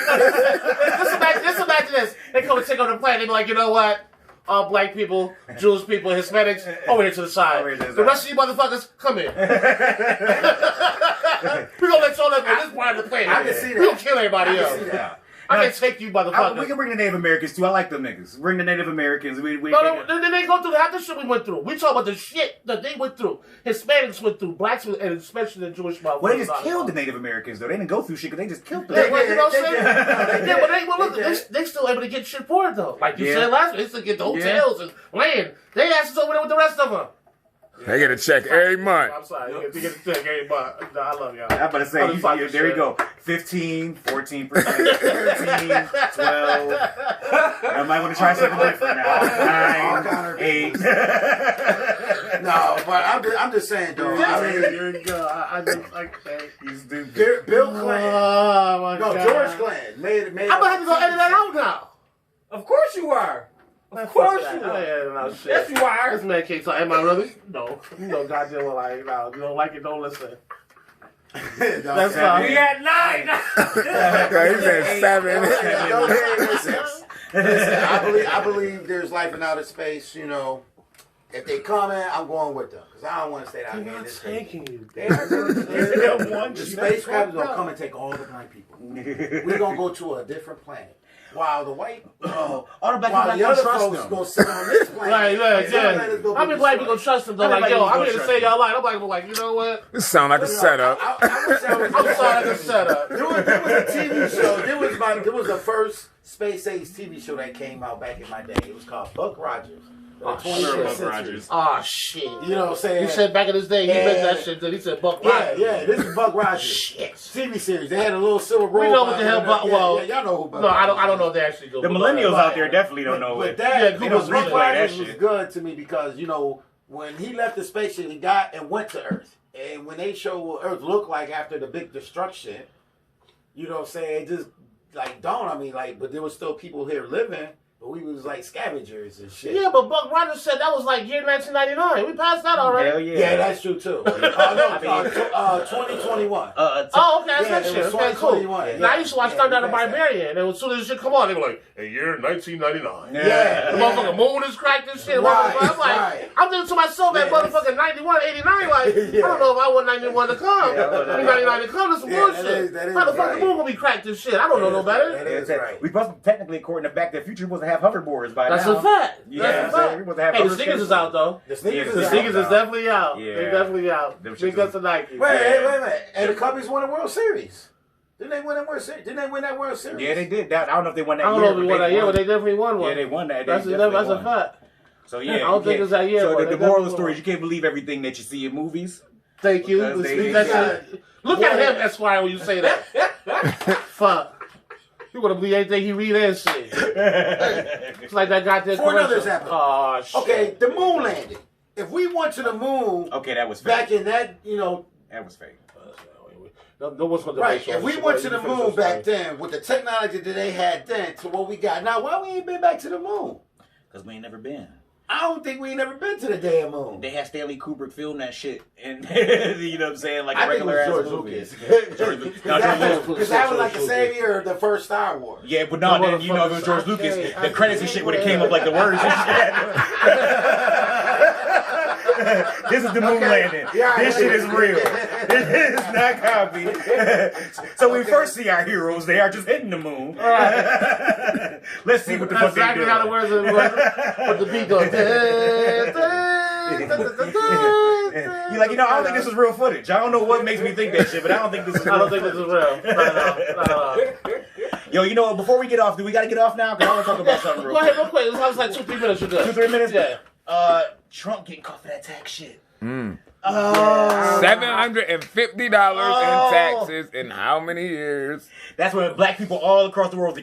imagine this. They come and take on the plane. They be like, you know what? All black people, Jewish people, Hispanics, over here to the side. Over here to the The side. rest of you motherfuckers, come here. We're gonna let y'all live on this part of the plane. I can see that. We'll kill everybody I else. can see that. I can take you, We motherfucker. can bring the Native Americans too. I like them niggas. Bring the Native Americans. No, then they go through half the shit we went through. We talk about the shit that they went through. Hispanics went through, blacks, and especially the Jewish motherfuckers. Well, they just killed the Native Americans though. They didn't go through shit because they just killed them. Yeah, well, you know what I'm saying? did. Yeah, but look, They did. they still able to get shit for it though. Like you Yeah. said last week, they still get the hotels and land. They asses over there with the rest of them. They get a check every month. I'm sorry, you get to check every month. No, I love y'all. I'm about to say, I'm just talking there you shit. go. 15, 14%, 13, 12. I might want to try something different now. 9, 8. No, but I'm just saying, though. I mean, Here you go. I just okay. He's stupid. Bill Clinton. Oh my No, god. George Clinton made. I'm gonna have to go edit that out now. Of course you are. Of course you I are. ain't editing out shit. Yes, you are. This man can't talk. Am I really? No. You know goddamn well I ain't. No, you don't like it, don't listen. That's fine. We at 9. He said 7. Listen, I believe there's life in outer space. You know, if they come in, I'm going with them because I don't want to stay down I'm here in not this thing. taking you. They are One, the spacecraft is gonna come and take all the black people. We're gonna go to a different planet. While the white, all the black while people the don't other trust folks them. gonna sit on this planet. Right, and yeah. the planet's gonna How be many black people destroyed. trust them though? Like, Everybody yo, was I'm gonna here to trust save them. y'all life. I'm like, you know what? This sound like a setup. I wish I was. I'm sorry, like a setup. There was a TV show. There was the first Space Age TV show that came out back in my day. It was called Buck Rogers. Oh, 25th Buck century. Rogers. Oh shit. You know what I'm saying? He said back in his day, he Yeah. meant that shit. Then he said Buck Yeah, Rogers. yeah. This is Buck Rogers. Shit. TV series. They had a little silver robot. We know what the hell Buck. Yeah, Well, yeah, y'all know who Buck. no, I don't Rogers know if they actually do. The millennials out there definitely don't know But it. that, Yeah, you Google know, replay Buck that Rogers was shit. good to me because, you know, when he left the spaceship, he got and went to Earth. And when they show what Earth looked like after the big destruction, you know what I'm saying, it just, like, dawned on me, like, but there was still people here living, but we was, like, scavengers and shit. Yeah, but Buck Rogers said that was like year 1999. We passed that already. Hell yeah. Yeah, that's true, too. 2021. Oh, okay, that's Yeah, that it shit. was Okay, cool. 2021. Now I used to watch Yeah, Thunder the that's that. Barbarian, and as soon as this shit come on, they were like, "Hey, year 1999." Yeah. The motherfucking moon is cracked and shit. Right, I'm like, right. I'm thinking to myself, that Yeah. motherfucking 91, 89, like, Yeah. I don't know if I want 91 to come. Yeah, I mean, 99 to come, this some Yeah, bullshit. that is How the fuck right. the moon gonna be cracked and shit? I don't know no That better. is right. We supposed to, technically, according to Back to the Future, supposed to have hoverboards by That's now. a fact. Yeah, That's a so fact. we supposed to have Hey, the hover sneakers is skates. out though. The sneakers The is sneakers out. is definitely out. Yeah. They're definitely out. Them Big shits ups to Nike. Wait a minute. And the Cubbies won the World Series. Didn't they win that World Series? Didn't they win that World Series? Yeah, they did. I don't know if they won that I don't year. know if we won that year, but they definitely won one. Yeah, they won that. They That's definitely a won. fact. So yeah, I don't you think can't- it's that year, So but the they moral of the definitely story won. is you can't believe everything that you see in movies. Thank you. Because they- That's yeah. it. Look at him, Esquire, when you say that. Fuck. You wanna believe anything he read and say. It's like that goddamn For another commercial. example. Oh, shit. Okay, the moon landing. If we went to the moon Okay, that was back fake. in that, you know, That was fake. No one's gonna right, debate you if on we this went shit. to the You finish moon your back story. then with the technology that they had then to what we got now, why we ain't been back to the moon? Because we ain't never been. I don't think we ain't never been to the damn moon. They had Stanley Kubrick film that shit, and you know what I'm saying, like a I think it regular was ass George movie. Lucas. George Lucas. No, George Lucas. Because that was like the same year of the first Star Wars. Yeah, but no, then you know if it was George Lucas, the credits and shit would have came up like the words and shit. This is the moon landing. Yeah, This shit is real. It is not copied. So when we first see our heroes, they are just hitting the moon. Let's see what the That's fuck they exactly do. how the words are. But the beat goes. You're like, I don't think this is real footage. I don't know what makes me think that shit, but I don't think this is real I don't think this is real. Not at all. Yo, you know what? Before we get off, do we got to get off now? Because I want to talk about something real Go ahead, quick. real quick. It was like 2-3 minutes. You're good. 2-3 minutes? Yeah. Trump getting caught for that tax shit. $750 in Oh. taxes in how many years? That's when black people all across the world.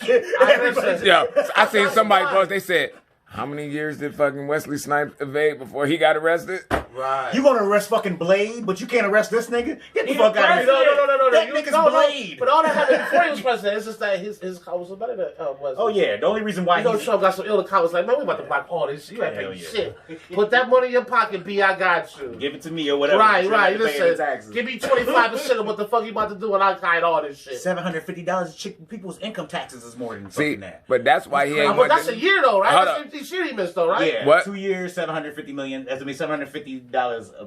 Everybody- Yeah, I seen somebody post. They said, "How many years did fucking Wesley Snipes evade before he got arrested?" Right. You gonna arrest fucking Blade, but you can't arrest this nigga? Get the fuck out of here. No. That You- nigga's no, Blade. But all that happened before he was president. It's just that his car was better than Wesley. Oh yeah, the only reason why You know, he's Trump got some ill comments like, man, we about to block all this shit. You ain't Hell paying yeah. shit. Put that money in your pocket, B. I got you. give it to me or whatever. Right. You shouldn't have to pay any Listen, taxes. give me 25% of what the fuck you about to do, and I'll hide all this shit. $750. People's income taxes is more than See, fucking that. but that's why he ain't. But want that's to- a year though, right? Hold That's up. each year he missed though, right? Yeah, What? 2 years, $750 million. That's gonna be $750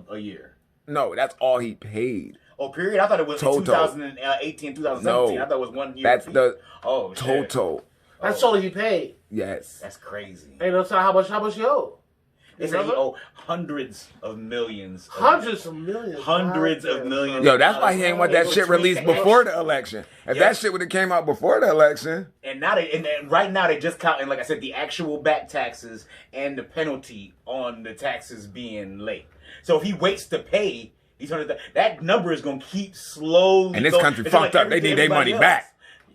a year. No, that's all he paid. Oh, period. I thought it was Total. 2018, 2017. No. I thought it was 1 year. That's the oh shit. total. That's all he paid. Yes. That's crazy. Ain't no telling how much he owe. They say he owe hundreds of millions. Hundreds of millions. Hundreds of Goddamn. millions. Yo, that's why he ain't want that They shit would released tweak the before hash. the election. If Yeah. that shit would have came out before the election, And now and right now they just counting, like I said, the actual back taxes and the penalty on the taxes being late. So if he waits to pay, that number is gonna keep slowly. and this going. country It's like fucked up. They everything need their money everybody else. back.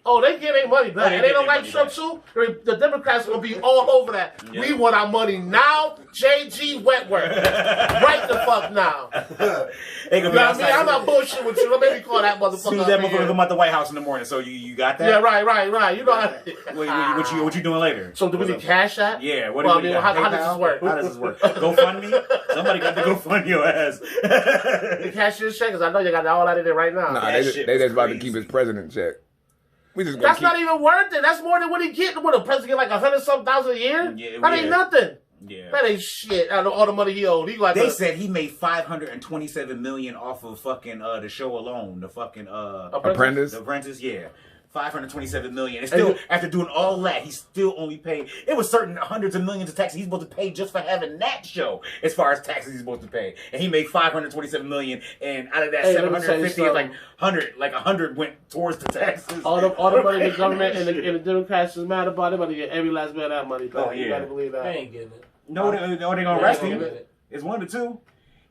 Oh, they get their money back. they And they get don't their like money Trump too. The Democrats will be all over that. Yeah. We want our money now. JG Wentworth. Right the fuck now. They You gonna know be what I outside. mean? I'm not bullshit with you. Don't make me call that motherfucker. As soon as up that in motherfucker here. come out the White House in the morning, so you got that? Yeah, right. You know What you doing later? So do we need cash that? Yeah, what Well, do I mean, you how got? does this PayPal? work? How does this work? GoFundMe? Somebody got to GoFund your ass. The cashier check, because I know you got all that in there right now. Nah, That they shit just was about to crazy. keep his president check. We just gonna That's keep. not even worth it. That's more than what he get. What, a president get like 100-some thousand a year? Yeah, That ain't yeah. nothing. Yeah. That ain't shit. Out of all the money he owed, he like They said he made $527 million off of fucking the show alone. The fucking Apprentice? The Apprentice, yeah. $527 million. And still, after doing all that, he still only paid. It was certain hundreds of millions of taxes he's supposed to pay just for having that show, as far as taxes he's supposed to pay. And he made $527 million, and out of that Hey, let me tell you 750, it's like something. 100 went towards the taxes. all the money the government and the Democrats is mad about it, but they get every last bit of that money back. Oh, yeah. You gotta believe that. I ain't getting it. No, they gonna Yeah, arrest they him. gonna get it. It's one of the two.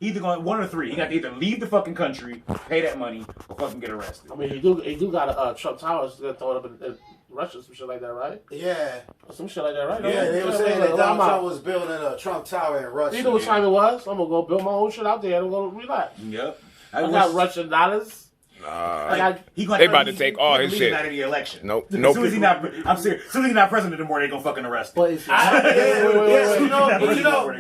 Either going one or three. He got to either leave the fucking country, pay that money, or fucking get arrested. I mean, he do got a Trump Towers thrown up in Russia, some shit like that, right? Yeah. Some shit like that, right? Yeah, they were saying that Donald Trump was building a Trump Tower in Russia. You know what time it was? I'm gonna go build my own shit out there. I'm gonna relax. Yep. I got Russian dollars. I got. He gonna, They about to take all his he's shit. Out of the election. Nope. As soon as he's not, I'm serious. As soon as he's not president anymore, they gonna fucking arrest him. But it's, You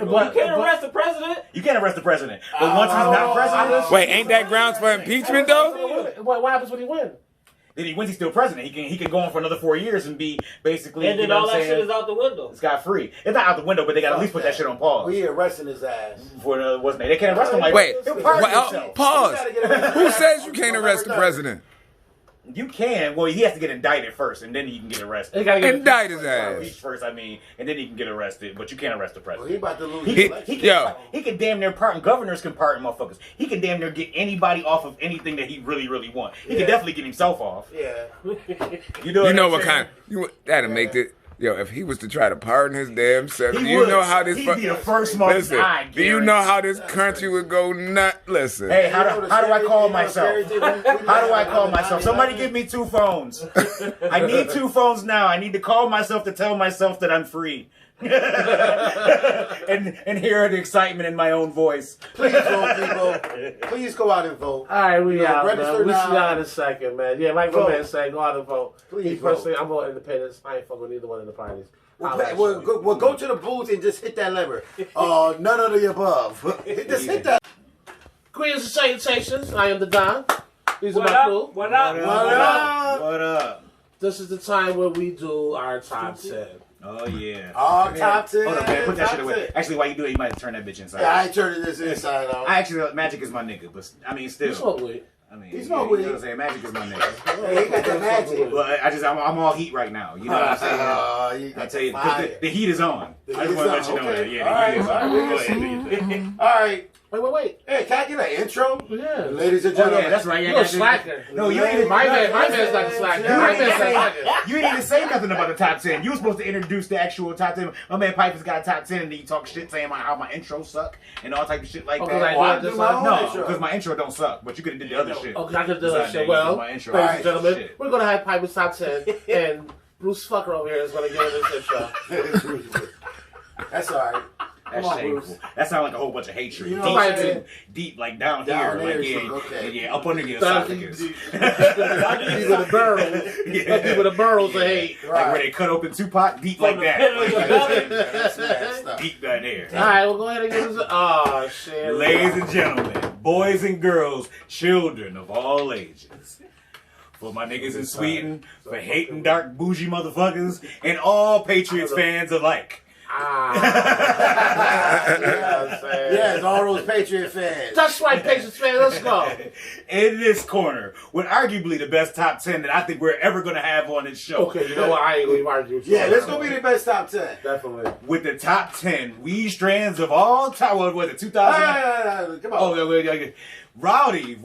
but- Can't arrest the president. You can't arrest the president. But once he's not president, Wait, ain't that grounds for impeachment though? what happens when he wins? then once he's still president, he can go on for another 4 years and be basically. And then you know all what I'm that shit saying? is out the window. Scot free. It's not out the window, but they got to at least put that shit on pause. We arresting his ass. Wasn't they can't arrest him like Wait, he'll pardon well, himself. pause. He gotta get arrested. Who says you can't arrest the president? You can. Well, he has to get indicted first, and then he can get arrested. He gotta get Indict his Impeached ass. first, I mean, and then he can get arrested. But you can't arrest the Well, president. he about to lose He his can, election. he can damn near pardon. Governors can pardon motherfuckers. He can damn near get anybody off of anything that he really, really wants. He Yeah. can definitely get himself off. Yeah. You know, You know I'm what saying? kind? That'll make it. Yo, if he was to try to pardon his damn self, He do you would. know how this? He'd be the first month. Listen, I do you know how this country would go nut? Listen, Hey, how do I call myself? How do I call We myself? Somebody give me 2 phones. I need 2 phones now. I need to call myself to tell myself that I'm free. and hear the excitement in my own voice. Please vote, people. Please go out and vote. All right, we out, register man. We see now. y'all in a second, man. Yeah, like my Vote. man said, go out and vote. Please Me vote. personally, I'm voting independence. I ain't fucking with either one of the parties. We'll go to the booth and just hit that lever. None of the above. Just hit that. Greetings and salutations. I am the Don. These are What my up? crew. What up? What up? This is the time where we do our top 10. Oh, yeah. Top 10. Hold on, man. Put that top shit away. 10. Actually, while you do it, you might turn that bitch inside. Yeah, I ain't turning this inside out. I actually, Magic is my nigga, but I mean, still. You smoke weed. I mean, He's yeah, not you with know it. what I'm saying? Magic is my nigga. Hey, he got that magic. Well, I'm all heat right now. You know what I'm saying? You I got tell you, fire. 'cause the heat is on. The I heat just want to is let you on. know that. Okay. Yeah, the All heat is right, on. all right. Go ahead, do your thing. All right. Wait. Hey, can I get an intro? Yeah. Ladies and Oh, gentlemen. yeah, that's right. Yeah, You're a gotta do- slacker. No, you ain't even. My man's not a slacker. Yeah. My man's not a slacker. You didn't even say nothing about the top 10. You were supposed to introduce the actual top 10. My man Piper's got a top 10 and then you talk shit saying how my intro suck and all type of shit like Oh, that. 'cause I Oh, I did do this my own No, intro. because my intro don't suck, but you could have did the other shit. Okay, I can do that Besides shit. that, Well, my intro. ladies Alright, and gentlemen, shit. we're going to have Piper's top 10, and Bruce Fucker over here is going to give us his intro. That's all right. That's Come on, shameful. Bruce. That sounds like a whole bunch of hatred. You know Deep, what I too. mean? Deep, like down, Down here, there, like okay. yeah, up under your Down esophagus. deep. People the barrels. Yeah. People the barrels of hate. Like where they cut open Tupac, deep like From the pit of your that. belly. That's bad stuff. Deep down there. All right, well, go ahead and give us oh, shit. Ladies and gentlemen, boys and girls, children of all ages. For my niggas in Sweden, for hating dark bougie motherfuckers, and all Patriots fans alike. You know what I'm saying? Yes, all those Patriot fans. That's right, Patriots fan. Let's go. In this corner, with arguably the best top 10 that I think we're ever going to have on this show. Okay, you know what? I ain't going to argue with you. Yeah, this gonna be the best top 10. Definitely. With the top 10 weed strands of all time. What was it, 2000? Come on. Oh, yeah. Rowdy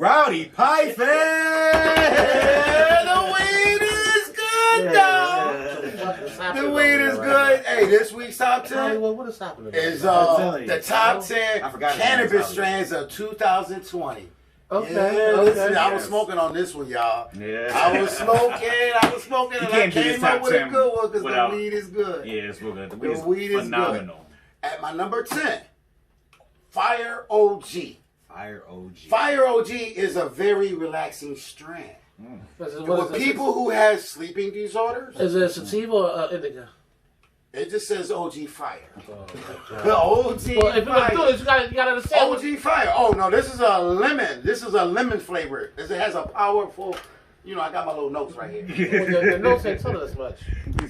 Pie fan! The weed is good, dog. The weed is good. Hey, this week's top 10 What is happening? is telling you. the top 10 I forgot cannabis the strands of 2020. Okay. Yeah, listen, I was Yes. smoking on this one, y'all. Yeah. I was smoking, You and I can't do this came up top with a 10 good one because the without- weed is good. Yeah, it's real good. The The weed is weed is phenomenal. At my number 10, Fire OG. Fire OG. Fire OG is a very relaxing strand. What For people who have sleeping disorders, Is it sativa or indica? it just says OG Fire. Oh, The OG well, if you're going to do Fire. it, you gotta understand. OG Fire. Oh, no, this is a lemon. This is a lemon flavor. It has a powerful, I got my little notes right here. The notes ain't telling us much.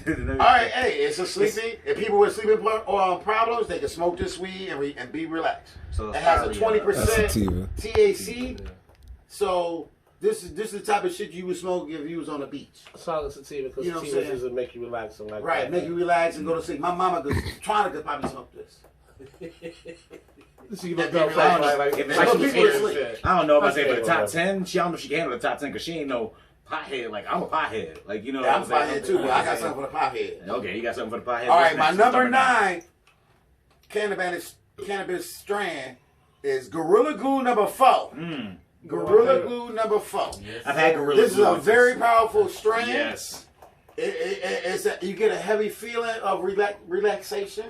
All right, hey, it's a sleeping. If people with sleeping problems, they can smoke this weed and be relaxed. So It has a probably, 20% sativa. THC. So this is the type of shit you would smoke if you was on the beach. Solid sativa because You know what I'm sativa saying? doesn't make you relax and like Right, that. make you relax and go to sleep. My mama could probably smoke this. So you If look up like it's like some she people was asleep. shit. I don't know if I say Okay, for the top whatever. 10. She I don't know if she can handle the top 10 because she ain't no pothead. Like, I'm a pothead. Like, you know Yeah, I'm what I'm saying? fine too, but I got something for the pothead. Okay, you got something for the pothead. All right, What's my next? number 9 cannabis strand is Gorilla Glue number 4. Gorilla Glue number 4. I've had Gorilla This is Glue a once. very powerful strand. Yes. You get a heavy feeling of relaxation.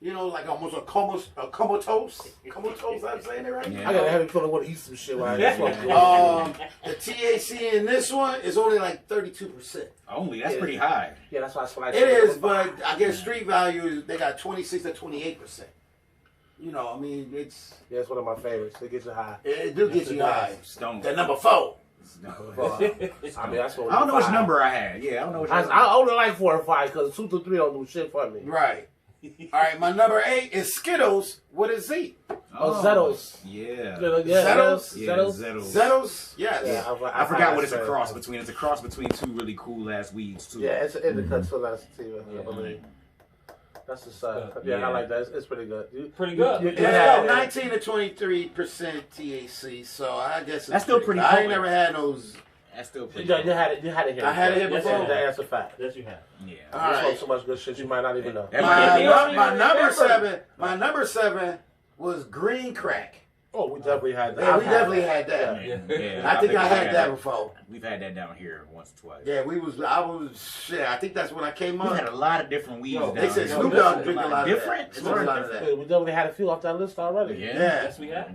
Like almost a comatose. Comatose, I'm saying it right? Yeah. I got a heavy feeling I want to eat some shit while I smoke. The THC in this one is only like 32%. Only. That's pretty high. Yeah, that's why I feel like It is, but I guess street value, they got 26 to 28%. It's Yeah, it's one of my favorites. It gets you high. it do get you high. Stone. The number 4. I mean, that's what I don't know which number I had. Yeah, I don't know which number. I only like 4 or 5 because 2 to 3 don't do shit for me. Right. All right, my number 8 is Skittles with a Z. Oh, Zetos. Yeah. Yeah, Zetos? Yeah, Zetos. Zetos. Zetos? Yes. Yeah, I forgot what it's a said. cross between. It's a cross between two really cool ass weeds too. Yeah, it's an indica to last sativa. I believe. That's the side. Yeah, Yeah. I like that. It's pretty good. Pretty good. You Yeah, had- 19 to 23% THC, so I guess it's That's still pretty I ain't potent. never had those. That's still pretty. You had it. You had it here. I had it here Yes, before. That's a fact. Yes, you have. Yeah. All You right. smoke so much good shit you might not even know. That My number 7 was green crack. Oh, we definitely had that. Yeah, we definitely had that. Yeah, I think I had that before. We've had that down here once or twice. Yeah, I think that's when I came We had up. a lot of different weeds down They said here. Snoop Dogg drink a lot of Different? that. Smoked a lot of that. Yeah, we definitely had a few off that list already. Yeah. Yeah. Yes, we have.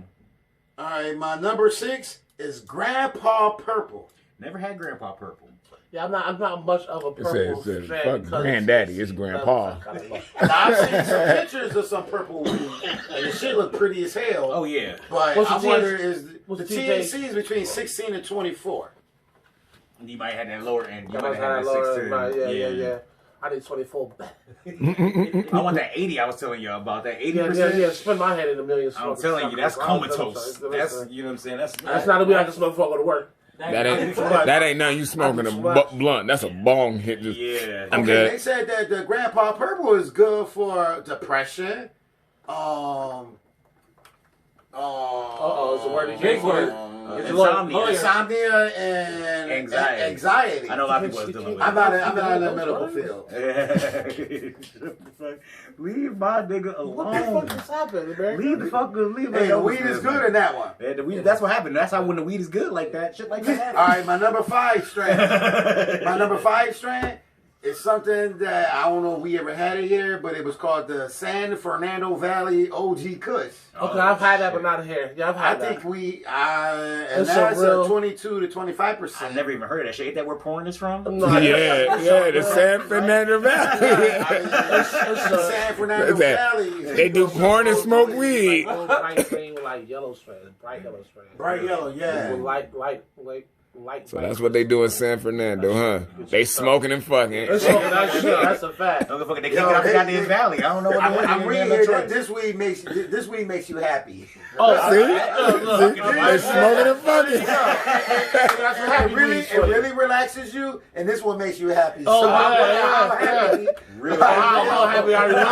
All right, my number 6 is Grandpa Purple. Never had Grandpa Purple. Yeah, I'm not much of a purple. It says, strand fuck because granddaddy, it's grandpa. I don't know. Now, I've seen some pictures of some purple weed, and the shit look pretty as hell. Oh yeah. But What's I the wonder THC? the What's the THC is between 16 and 24. You might have that lower end. You I might was have had that lower, 16. yeah. I need 24 back. I want that 80 I was telling you about. That 80%. Yeah. Spin my head in a million. I'm telling you, that's comatose. That's, you know what I'm saying? That's not a weed I can smoke before I go to work. That ain't nothing you smoking a blunt. That's a bong hit. Just, Yeah. I'm Okay, good. they said that the Grandpa Purple is good for depression. It's a word. Big word. Insomnia. Insomnia and Anxiety. anxiety. I know a lot of people are dealing with I'm that. not in the medical field. Leave my nigga What the alone. fuck is happening, man? Leave the fucker. Leave Hey, the that weed is good in that one. Yeah, the weed, that's what happened. That's how when the weed is good like that, shit like that. All right, my number 5 strand. My number 5 strand is something that I don't know if we ever had it here, but it was called the San Fernando Valley OG Kush. Okay, I've had that, but not here. Yeah, I've I had think that. and It's a that's real- 22 to 25%. I've never even heard of that shit. Ain't that where porn is from? No, Yeah, the San Fernando Valley. San Fernando What's that? Valley. They do porn and smoke weed. Bright green with like yellow strands, bright yellow strands. Bright yellow, yeah. With light Light So that's what they do in San Fernando, huh? They smoking and fucking. That's a fact. Motherfucker, they kick it out the goddamn valley. I don't know what I'm they're reading doing. here that this weed makes you happy. Oh, See? look. They smoking and fucking. That's what happy weed It really relaxes you, and this one makes you happy. Oh, so yeah. I'm happy. Really? How happy are you really?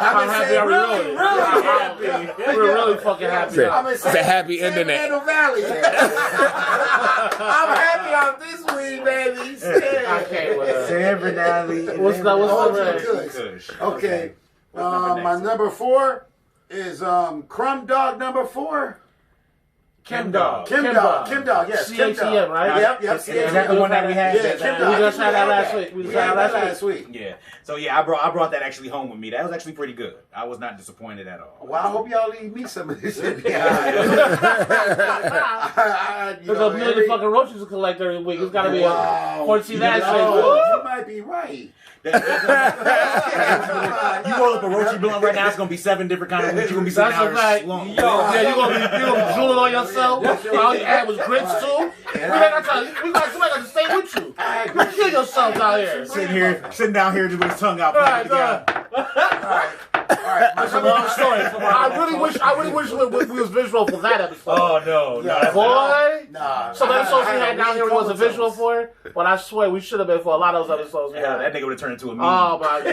How happy are we really? We're really fucking happy. It's a happy San internet. Fernando Valley. I'm happy on this weed, baby. I can't with that. San Fernando. What's the OG red? Kush. Okay. What's number My next? number 4 is Crumb Dog number 4. Kim Dog. Kim Dog, yes. Kim Dog. CHEM, right? Yep, Is that the one that we had? Yeah, Kim Dog. We just had that last week. We had that last week. Yeah. So yeah, I brought that actually home with me. That was actually pretty good. I was not disappointed at all. Well, I hope y'all leave me some of this shit behind. There's a million fucking roaches to collect every week. It's gotta be Wow. 14 No, ads. you might be right. You roll up a Roachy blunt right now, it's gonna be 7 different kinds of weed. You're gonna be sitting That's a out fact. here slung. Yeah, you gonna be drooling on yourself. All you had was grits too. Somebody got to stay with you. Kill yourself out here. Sitting down here just with his tongue out. Right, together. Alright, That's a long story. I really wish we was visual for that episode. Oh no, no. Boy. Nah. So the episodes we had down here was a comatose. visual for it, but I swear we should have been for a lot of those episodes we Yeah, that had. nigga would have turned into a meme. Oh my god.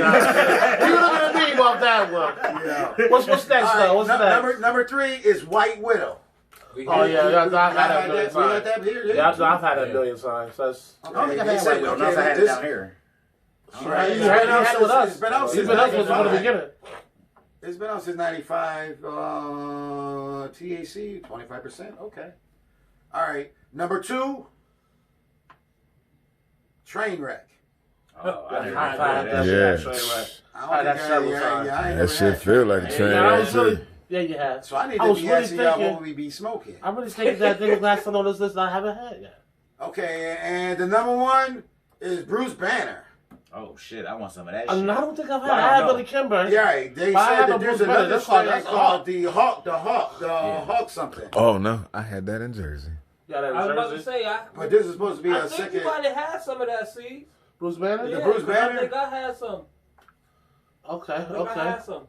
You look at the meme off that one. Yeah. What's next though? What's next? Number 3 is White Widow. Oh yeah, I've had that We million got times. that here. Yeah, I've had that a million times. That's I don't think I've They had said, White Widow. okay, Not if I had it this- down here. Right. You had it with us. It's been out You've since been us from the 95. beginning. It's been out since 95. THC, 25%. Okay. All right. Number 2, Trainwreck. Oh, I never I've had had that. that Yeah. shit. Straight right. I That's several times. I ain't That never shit had feel Trainwreck. like a train Yeah, I wreck was really, too. yeah, you have. So I need I to was be really asking y'all thinking- what we be smoking. I'm really thinking that thing was last on this list I haven't had yet. Okay, and the number 1 is Bruce Banner. Oh shit, I want some of that I shit. don't think I've had. Well, I I had don't know. Billy Kimber. Yeah, right. They But I said have that a there's Bruce Banner. another That's called- strain that's called the Hawk something. Oh no, I had that in Jersey. Yeah, that I was about to Jersey. say, But this is supposed to be I a think second. you might have had some of that seed. Bruce Banner? Yeah, Bruce 'cause Banner? I think I had some. Okay, I think I okay. had some.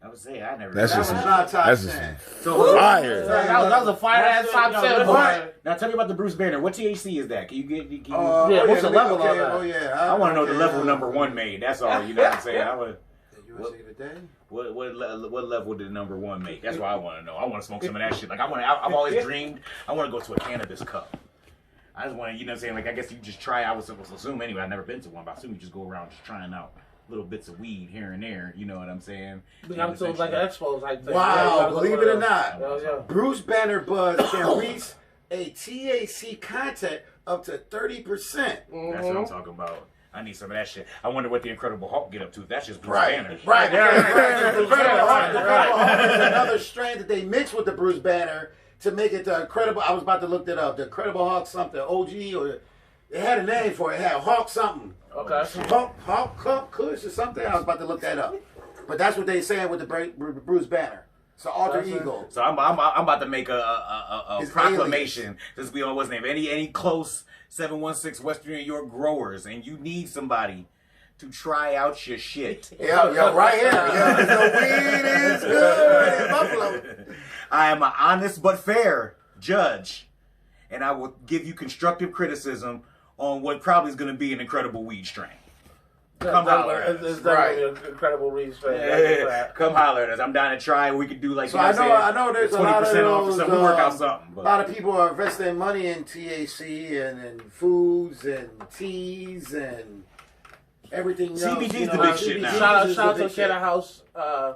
I would say I never. That's That just was not top that's just 10. So fire. That was a fire ass top 10. boy. Right. now tell me about the Bruce Banner. What THC is that? Can you get? Can you, Yeah, what's the level okay, on that? Oh yeah, I want to know the okay, level number 1 made. That's all. You know what I'm saying? I would. The USA Today. What level did number 1 make? That's what I want to know. I want to smoke some of that shit. Like I've always dreamed. I want to go to a cannabis cup. I just want to, you know what I'm saying? Like I guess you just try. I was assume anyway. I've never been to one, but I assume you just go around just trying out little bits of weed here and there. You know what I'm saying? We got to like an expo type thing. Wow, believe it or not, Yeah, yeah. Bruce Banner Buzz can reach a THC content up to 30%. That's what I'm talking about. I need some of that shit. I wonder what the Incredible Hulk get up to. That's just Bruce Right, Banner. right, Yeah, right. right. The Incredible Hulk, the Right. Incredible Hulk is another strain that they mix with the Bruce Banner to make it the Incredible. I was about to look that up. The Incredible Hulk something, OG, or it had a name for it. It had Hulk something. Okay. Hulk Kush or something. I was about to look that up. But that's what they saying with the Bruce Banner. It's an alter That's it. ego. So I'm about to make a It's proclamation. Since we on what's name any close 716 Western New York growers, and you need somebody to try out your shit. Yeah, right here. Yeah, the weed is good in Buffalo. I am an honest but fair judge, and I will give you constructive criticism on what probably is going to be an incredible weed strain. Come holler at us. It's definitely an incredible read straight. Come holler at us. I'm down to try. We could do like So you know I what I'm know there's a 20% lot of off or those, something. We'll work out something. A But. lot of people are investing money in THC and foods and teas and everything else. CBD 's you the know, big shit now. CBD Shout is out the to big shit. Cannon House. I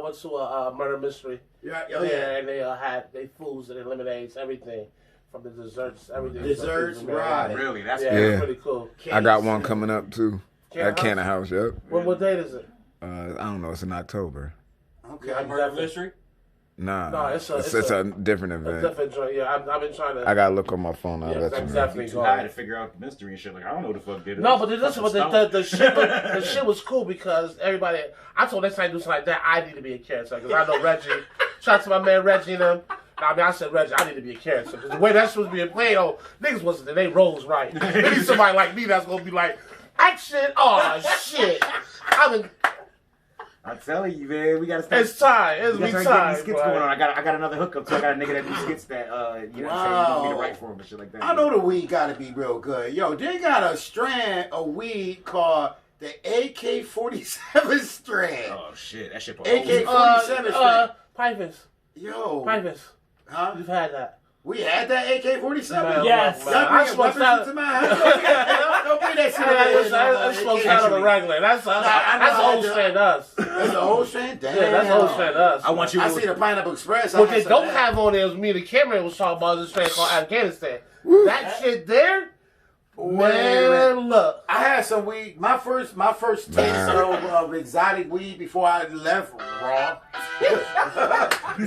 went to a murder mystery. Yeah, Yeah, oh yeah. and they had they foods and lemonades, everything from the desserts, everything. Desserts, So people, right. man, Really? That's Yeah, good. Yeah. it's pretty cool. I got one coming up too. Cannon At Cannon House, yep. What date is it? I don't know. It's in October. Okay. Murder mystery. Nah, No, it's a- it's it's a different A event. different joint. Yeah, I've been trying to. I gotta look on my phone. I'll Yeah, let you know. definitely Too go. high to figure out the mystery and shit. Like I don't know who the fuck did it. No, but listen, but Fucking the shit was cool because everybody. I told next time I do something like that, I need to be a character because I know Reggie. Shout out to my man Reggie and them. I mean, I said, Reggie, I need to be a character. Because the way that shit was being played, niggas wasn't, they rolls right. They need somebody like me that's going to be like, action, oh, shit. I'm telling you, man, we gotta start. It's time. It's We me gotta start getting time. these skits bro. going on. I got another hookup too. I got a nigga that do skits that you know what I'm saying, you want me to write for him and shit like that. I know the weed gotta be real good. Yo, they got a strand of weed called the AK-47 strand. Oh shit, that shit. AK-47 strand. Pipers. Yo. Pipers. Huh? You've had that. We had that AK-47? Man, Yes. man, Y'all I bring smoked weapons that. into my house? Don't bring that shit in I smoked that on the regular. That's old strand us. That's the whole strand? Damn. Yeah, that's old strand us. I want you. I see the Pineapple Express. What they don't have on there is me and the camera was talking about this strand called Afghanistan. That shit there, man, look. I had some weed. My first taste of exotic weed before I left Raw. You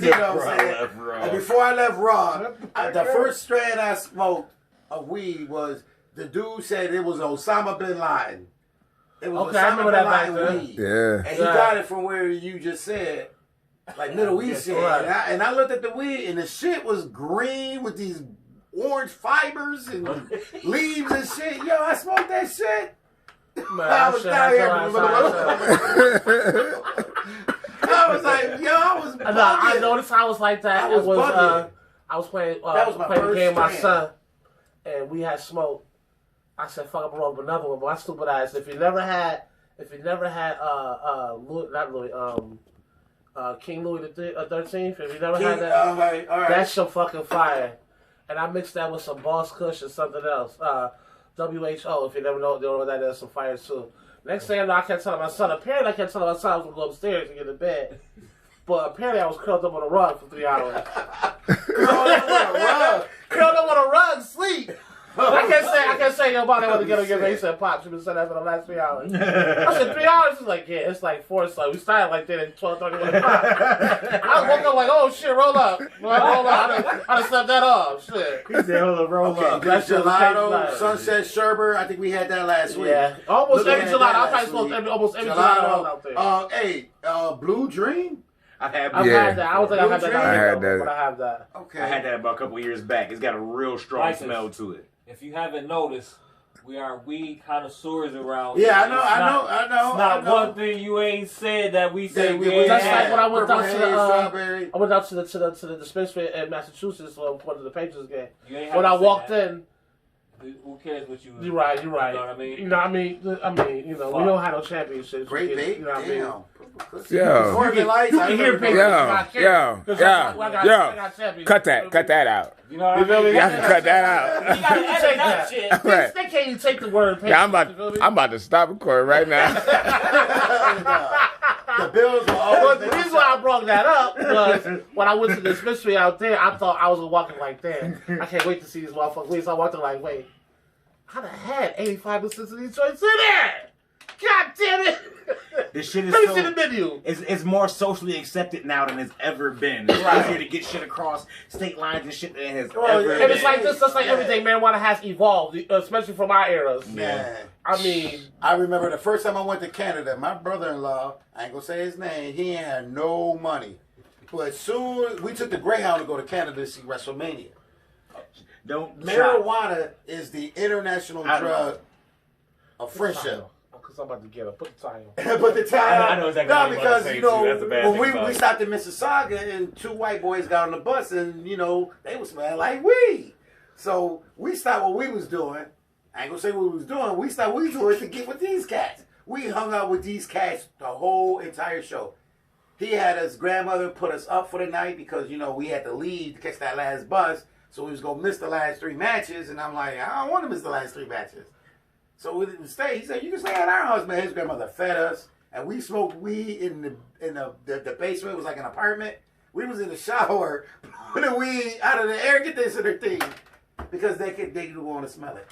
know what I'm saying? And before I left Raw, the first strand I smoked of weed was the dude said it was Osama bin Laden. It was Okay, I remember that back then. weed. Yeah. And he got it from where you just said, like Middle East shit. Right. And I looked at the weed, and the shit was green with these orange fibers and leaves and shit. Yo, I smoked that shit. Man, I was down here. I was like, yo, I was bugging. I noticed I was like that. I was bugging. I was playing. That was my playing a first game with my strand. son, and we had smoke. I said, "Fuck, I'm rolling another one." But my stupid ass. If you never had, King Louis the 13th. If you never had that, All right. that's some fucking fire. And I mixed that with some Boss Kush and something else. WHO. If you never know what that is, some fire too. Next thing I know, I kept telling my son. Apparently, I kept telling my son I was gonna go upstairs and get in bed. But apparently, I was curled up on a rug for 3 hours. Curled up on a rug, sleep. I can't say nobody want to get on me. He said, "Pops, you've been saying that for the last 3 hours." I said, 3 hours? He's like, yeah, it's like 4 so. We started like that at 12:30, 1 o'clock. I woke up like, oh shit, roll up. Roll up. I done slept that off. Shit. He said, hold up, roll up. Okay, gelato, Sunset Sherbet. I think we had that last week. Yeah. Almost Look, every we had gelato. that I last probably week. smoked almost every gelato out there. Blue Dream? I've had I've Yeah. had that. I don't think I had that. I had that. But I have that. Okay. I had that about a couple of years back. It's got a real strong Right. smell to it. If you haven't noticed, we are weed connoisseurs around. Yeah, here. I know. It's not one thing you ain't said that we say we Yeah, ain't That's had. like when I went Purple down to Haze, the strawberry. I went out to the dispensary in Massachusetts for one of the Patriots game. You ain't have When to I say walked that. in, Who cares what you? you're right. You know what I mean? You know, I mean, we don't have no championships. Great You bait. know what I mean? Damn. Yo. Oregon Lights. You I can hear remember Patriots. that. not Yo, caring. yo, 'Cause I yo. got champions. Cut that out. You know what I You feel me? mean? You have to cut that out. You gotta edit Take that that. shit. Right. They can't even take the word Patriots. Yeah, you feel me? I'm about to stop recording right now. The Bills were But always the reason why I brought that up was when I went to the dispensary out there, I thought I was walking like, damn, I can't wait to see these motherfuckers. Wait, so I walked in like, wait, how the heck 85% of these joints in there? God damn it! This shit is Let me so, see the menu. It's more socially accepted now than it's ever been. It's easier to get shit across state lines and shit than it has Well, ever yeah, been. And it's like this, just like everything marijuana has evolved, especially from our eras. Man. I mean, I remember the first time I went to Canada, my brother-in-law, I ain't gonna say his name, he ain't had no money. But soon, we took the Greyhound to go to Canada to see WrestleMania. Don't Marijuana is the international I know. drug of friendship. because I'm about to get up. Put the tie on. But the time, I know exactly what no, you're about to because say, you know, too. That's the bad when thing we about it. stopped in Mississauga and 2 white boys got on the bus and you know they was smelling like weed. So we stopped what we was doing. I ain't gonna say what we was doing. We stopped what we was doing to get with these cats. We hung out with these cats the whole entire show. He had his grandmother put us up for the night because, you know, we had to leave to catch that last bus. So we was going to miss the last 3 matches. And I'm like, I don't want to miss the last 3 matches. So we didn't stay. He said, you can stay at our house, man. His grandmother fed us. And we smoked weed in the basement. It was like an apartment. We was in the shower putting weed out of the air conditioner thing because they didn't want to smell it.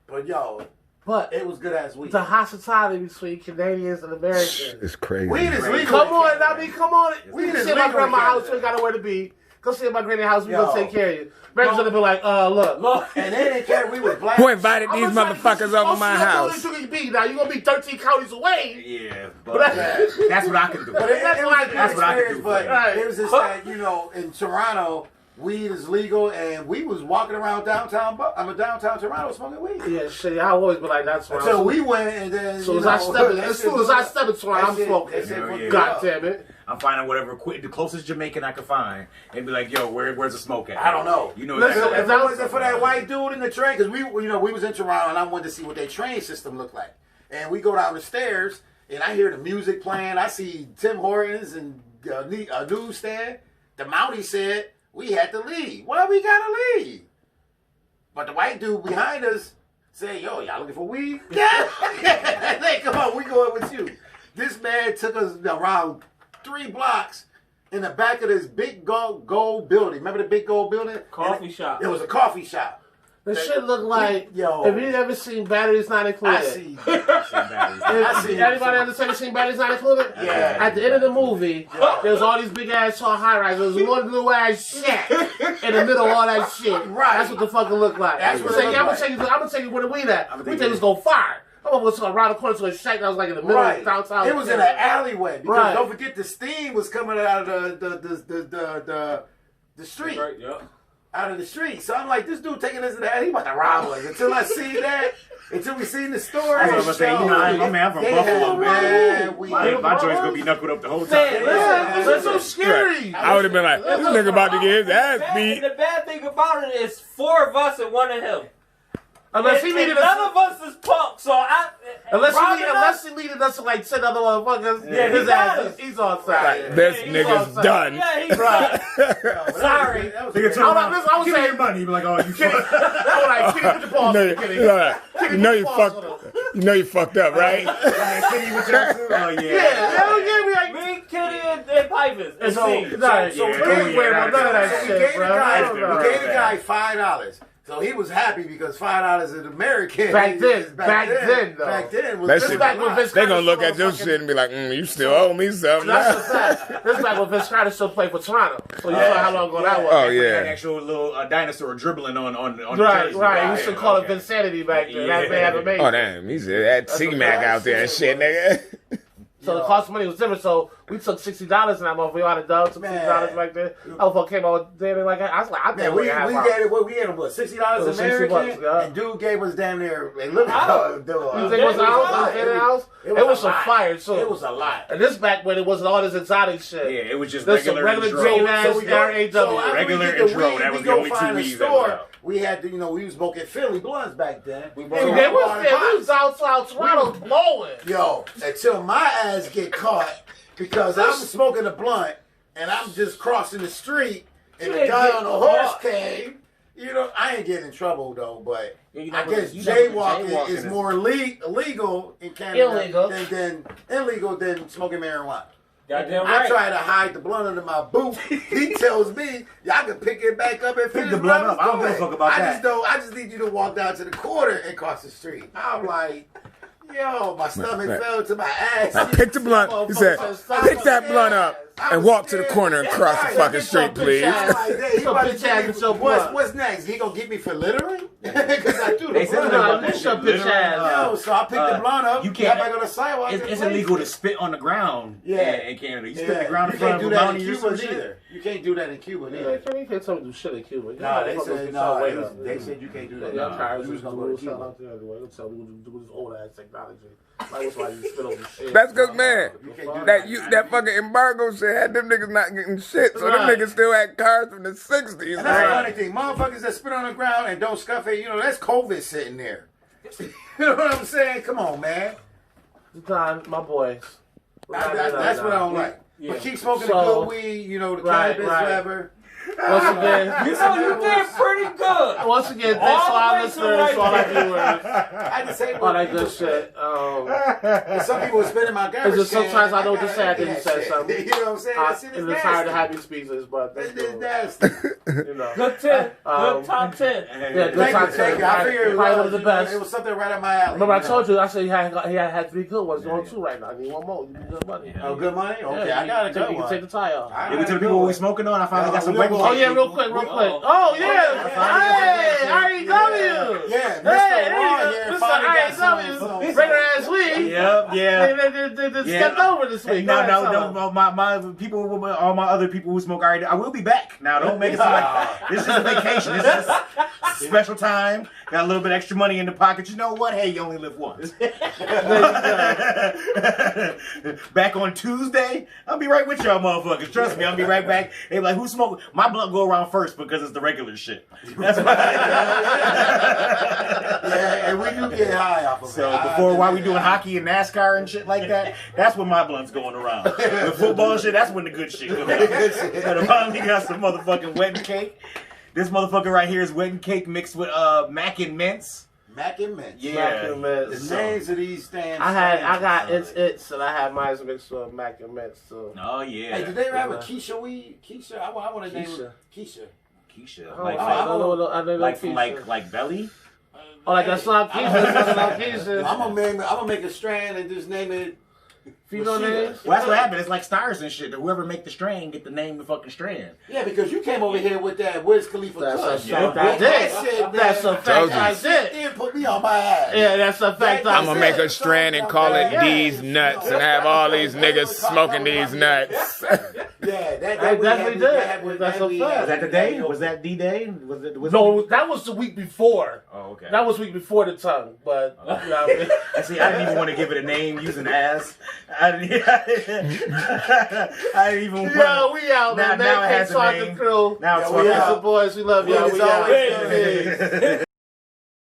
But, yo, But it was good ass weed. the hospitality between Canadians and Americans. It's crazy. Weed is legal. Come on, I mean, come on. We We just can see my legal in grandma's house. Canada. We got nowhere to be. Go see my granny's house. We Yo. gonna take care of you. Americans gonna be like, look. Look, And they didn't care if we was black. Who invited I'm these gonna try to get motherfuckers you over my close to house? the building you can be. Now you're gonna be 13 counties away. Yeah, But but that's what I can do. But it was a good That's what I can experience, do but for you. it was just that, you know, in Toronto, weed is legal, and we was walking around downtown Toronto smoking weed. Yeah, shit. I always be like, that's why. Until we went, and then As soon as I step in Toronto, I'm smoking. God damn it. I'm finding whatever the closest Jamaican I could find and be like, yo, where's the smoke at? I don't know. You know, Listen, that, if that wasn't for that white dude in the train, because we was in Toronto, and I wanted to see what their train system looked like. And we go down the stairs, and I hear the music playing. I see Tim Hortons and a newsstand. The Mountie said we had to leave. Well, we gotta leave. But the white dude behind us said, yo, y'all looking for weed? Yeah. Hey, come on, we going with you. This man took us around 3 blocks in the back of this big gold building. Remember the big gold building? Coffee shop. It was a coffee shop. The shit look like, Yo. if you ever seen Batteries Not Included. I see. Anybody ever seen Batteries Not Included? Yeah. At the end of the movie, there's all these big ass tall high rises. There's one little ass shack in the middle of all that shit. Right. That's what the fuck it look like. That's what it look I'm like. gonna take you where the weed at. We think it's gonna fire. I'm gonna go around the corner to a shack that was like in the middle of downtown. It was in an alleyway because Right. don't forget the steam was coming out of the street. Right, yeah. Out of the street. So I'm like, this dude taking us to that, he about to rob us. Until I see that, until we seen the story. That's what I'm gonna say. You know, I'm from They Buffalo, had man. weed. My joint's gonna be knuckled up the whole time. Yeah, that's so scary. I would have been like, this nigga about to get his ass beat. The bad thing about it is 4 of us and 1 of him. Unless he And needed none us. of us is punk, so Unless he needed us to like 10 other motherfuckers. Yeah, his he ass, does. he's on side. This Yeah, nigga's he's done. Yeah, he's Right. Sorry. Nigga turn I around, was give me saying- your money. You be like, oh, you Kenny, fuck. I was like, Kenny, put your paws on Kenny. You know you fucked up, right? Kenny with your too? Oh, yeah. Yeah, hell yeah, we like. Me, Kitty, and Pipers. And So- Steve. so we yeah, ain't yeah, worried about none of that we shit, gave bro. we gave the guy $5. So he was happy because $5 is American. Back then, though. Back then was That This shit- back when Vince They Carter gonna look still at your motherfucking- shit and be like, you still owe me something. That's a fact. This back when Vince Carter still played for Toronto. So you saw how long ago that was. Oh, An yeah. actual little dinosaur dribbling on the Right, jersey. right. We should call it Vinsanity back then. That man had amazing. Oh, damn. He said that T-Mac out there and shit, nigga. So the cost of money was different. So we took $60 in that motherfucker. We had a dub, took $60 back there. That motherfucker came out there like I was like, I Man, think we we had gave him what, $60 It was $60 American, yeah. and dude gave us damn near a little. You think it was a house? It was some fire too. It was a lot. And this back when it wasn't all this exotic shit. Yeah, it was just This some regular regular intro. green ass So we go- R.A.W. so after Regular we get the intro, weed, that we was go the only find two a weeds that was store. out. We had to, we was smoking Philly blunts back then. We Hey, man, we was downtown Toronto blowing. Yo, until my ass get caught because I'm smoking a blunt and I'm just crossing the street and the guy on the horse came. You know, I ain't getting in trouble though, but I guess jaywalking is more illegal in Canada illegal than smoking marijuana. Goddamn I right. try to hide the blunt under my boot. He tells me, y'all can pick it back up and finish the blunt up. I don't give a fuck about that. I just need you to walk down to the corner and cross the street. I'm like, yo, my stomach fell to my ass. I picked the blunt. He said, pick that blunt up and walk to the corner and cross the fucking street, please. What's next? He gonna get me for littering? Because I threw the They said blunt that up. Shut bitch ass. Yo, so I picked the blunt up. You can't- got back on the sidewalk. It's illegal to spit on the ground in Canada. You spit the ground in You can't front do of a that in bounty or Cuba some shit. either. You can't do that in Cuba Yeah, either. you can't tell me to do shit in Cuba. No, they said they said you can't do that. Yeah, I'm tired of You was this gonna go to Cuba. Cuba. They'll tell me to do this old ass technology. Like, what's why you spit over shit? That's because, man, can't do that fucking embargo shit had them niggas not getting shit. So them Right. niggas still had cars from the 60s. And that's the funny thing. Motherfuckers that spit on the ground and don't scuff it, that's COVID sitting there. You know what I'm saying? Come on, man. Time, my boys. That's what I don't like. But keep smoking the So- good weed, the Right, cannabis, right. whatever. Once again, You did pretty good. once again, thanks to our listeners, to all our viewers, I just say all that good shit. Some people are spending my garbage. It's just sometimes I know what to gotta say. I do didn't that say shit. something. You know what I'm saying? That shit is I'm tired of nasty. happy speeches, but that's It's cool. nasty. You know. Good 10. Um, Good top 10. Yeah, good Thank time. you, thank you. I figured Probably one of the best. It was something right up my alley. Remember, I told you. I said he had 3 good ones. You're on 2 right now. I need one more. You need good money. Oh, good money? Okay, Yeah, I got a you good can one. take the tie off. I Give it got to a the people good we smoking on. I finally got some we white gonna Oh yeah, real quick. Oh yeah, hey, REW. Yeah, Mr. Hey, Raw there here you go. finally got Mr. some- Regular ass week. Yep, yeah. They Yeah. stepped over this week. Go ahead, tell them. No. My people, all my other people who smoke already. I will be back. Now, don't make it seem like this is a vacation. This is a special time. Got a little bit extra money in the pocket. You know what? Hey, you only live once. Back on Tuesday, I'll be right with y'all, motherfuckers. Trust me, I'll be right back. They be like, who smoke? My blunt go around first because it's the regular shit. That's why. Yeah, and we do get high off of it. So while we doing hockey and NASCAR and shit like that, that's when my blunt's going around. With football and shit, that's when the good shit goes. But I finally got some motherfucking wet and cake. This motherfucker right here is wet and cake mixed with mac and mince. Mac and Mints. Yeah. Mac and mints. The names of these stands. I got it's and I had mine mixed with mac and mints too. Oh yeah. Hey, did they ever have a Keisha weed? Keisha? I want to name Keisha. her Keisha. Keisha. Oh, Like, I don't know like from Keisha. like belly. Oh, like that's not Keisha. That's not Keisha. I'm gonna make a strand and just name it. Female names. Well, that's what happened. It's like stars and shit. Whoever make the strand get the name of the fucking strand. Yeah, because you came over here with that Wiz Khalifa That's a Kush. fact Yeah. I did. shit, That's a man. fact I Told did. Then put me on my ass. Yeah, that's a fact I I'm did. gonna make a strand and call it Yeah. These Nuts and have all these niggas smoking these nuts. Yeah, that I we definitely had- did. That's a we fact. had- Was that the day? Was that D-Day? Was it? Was No, it? that was the week before. Oh, okay. That was week before the tongue, but you know what I mean? See, I didn't even want to give it a name using ass. I didn't even want. Yo, we out, Now- man. now it Man, has a Talk the name. crew. Now it's Yeah, we Yes, out. the boys. We love y'all. It's We always out. good. Peace.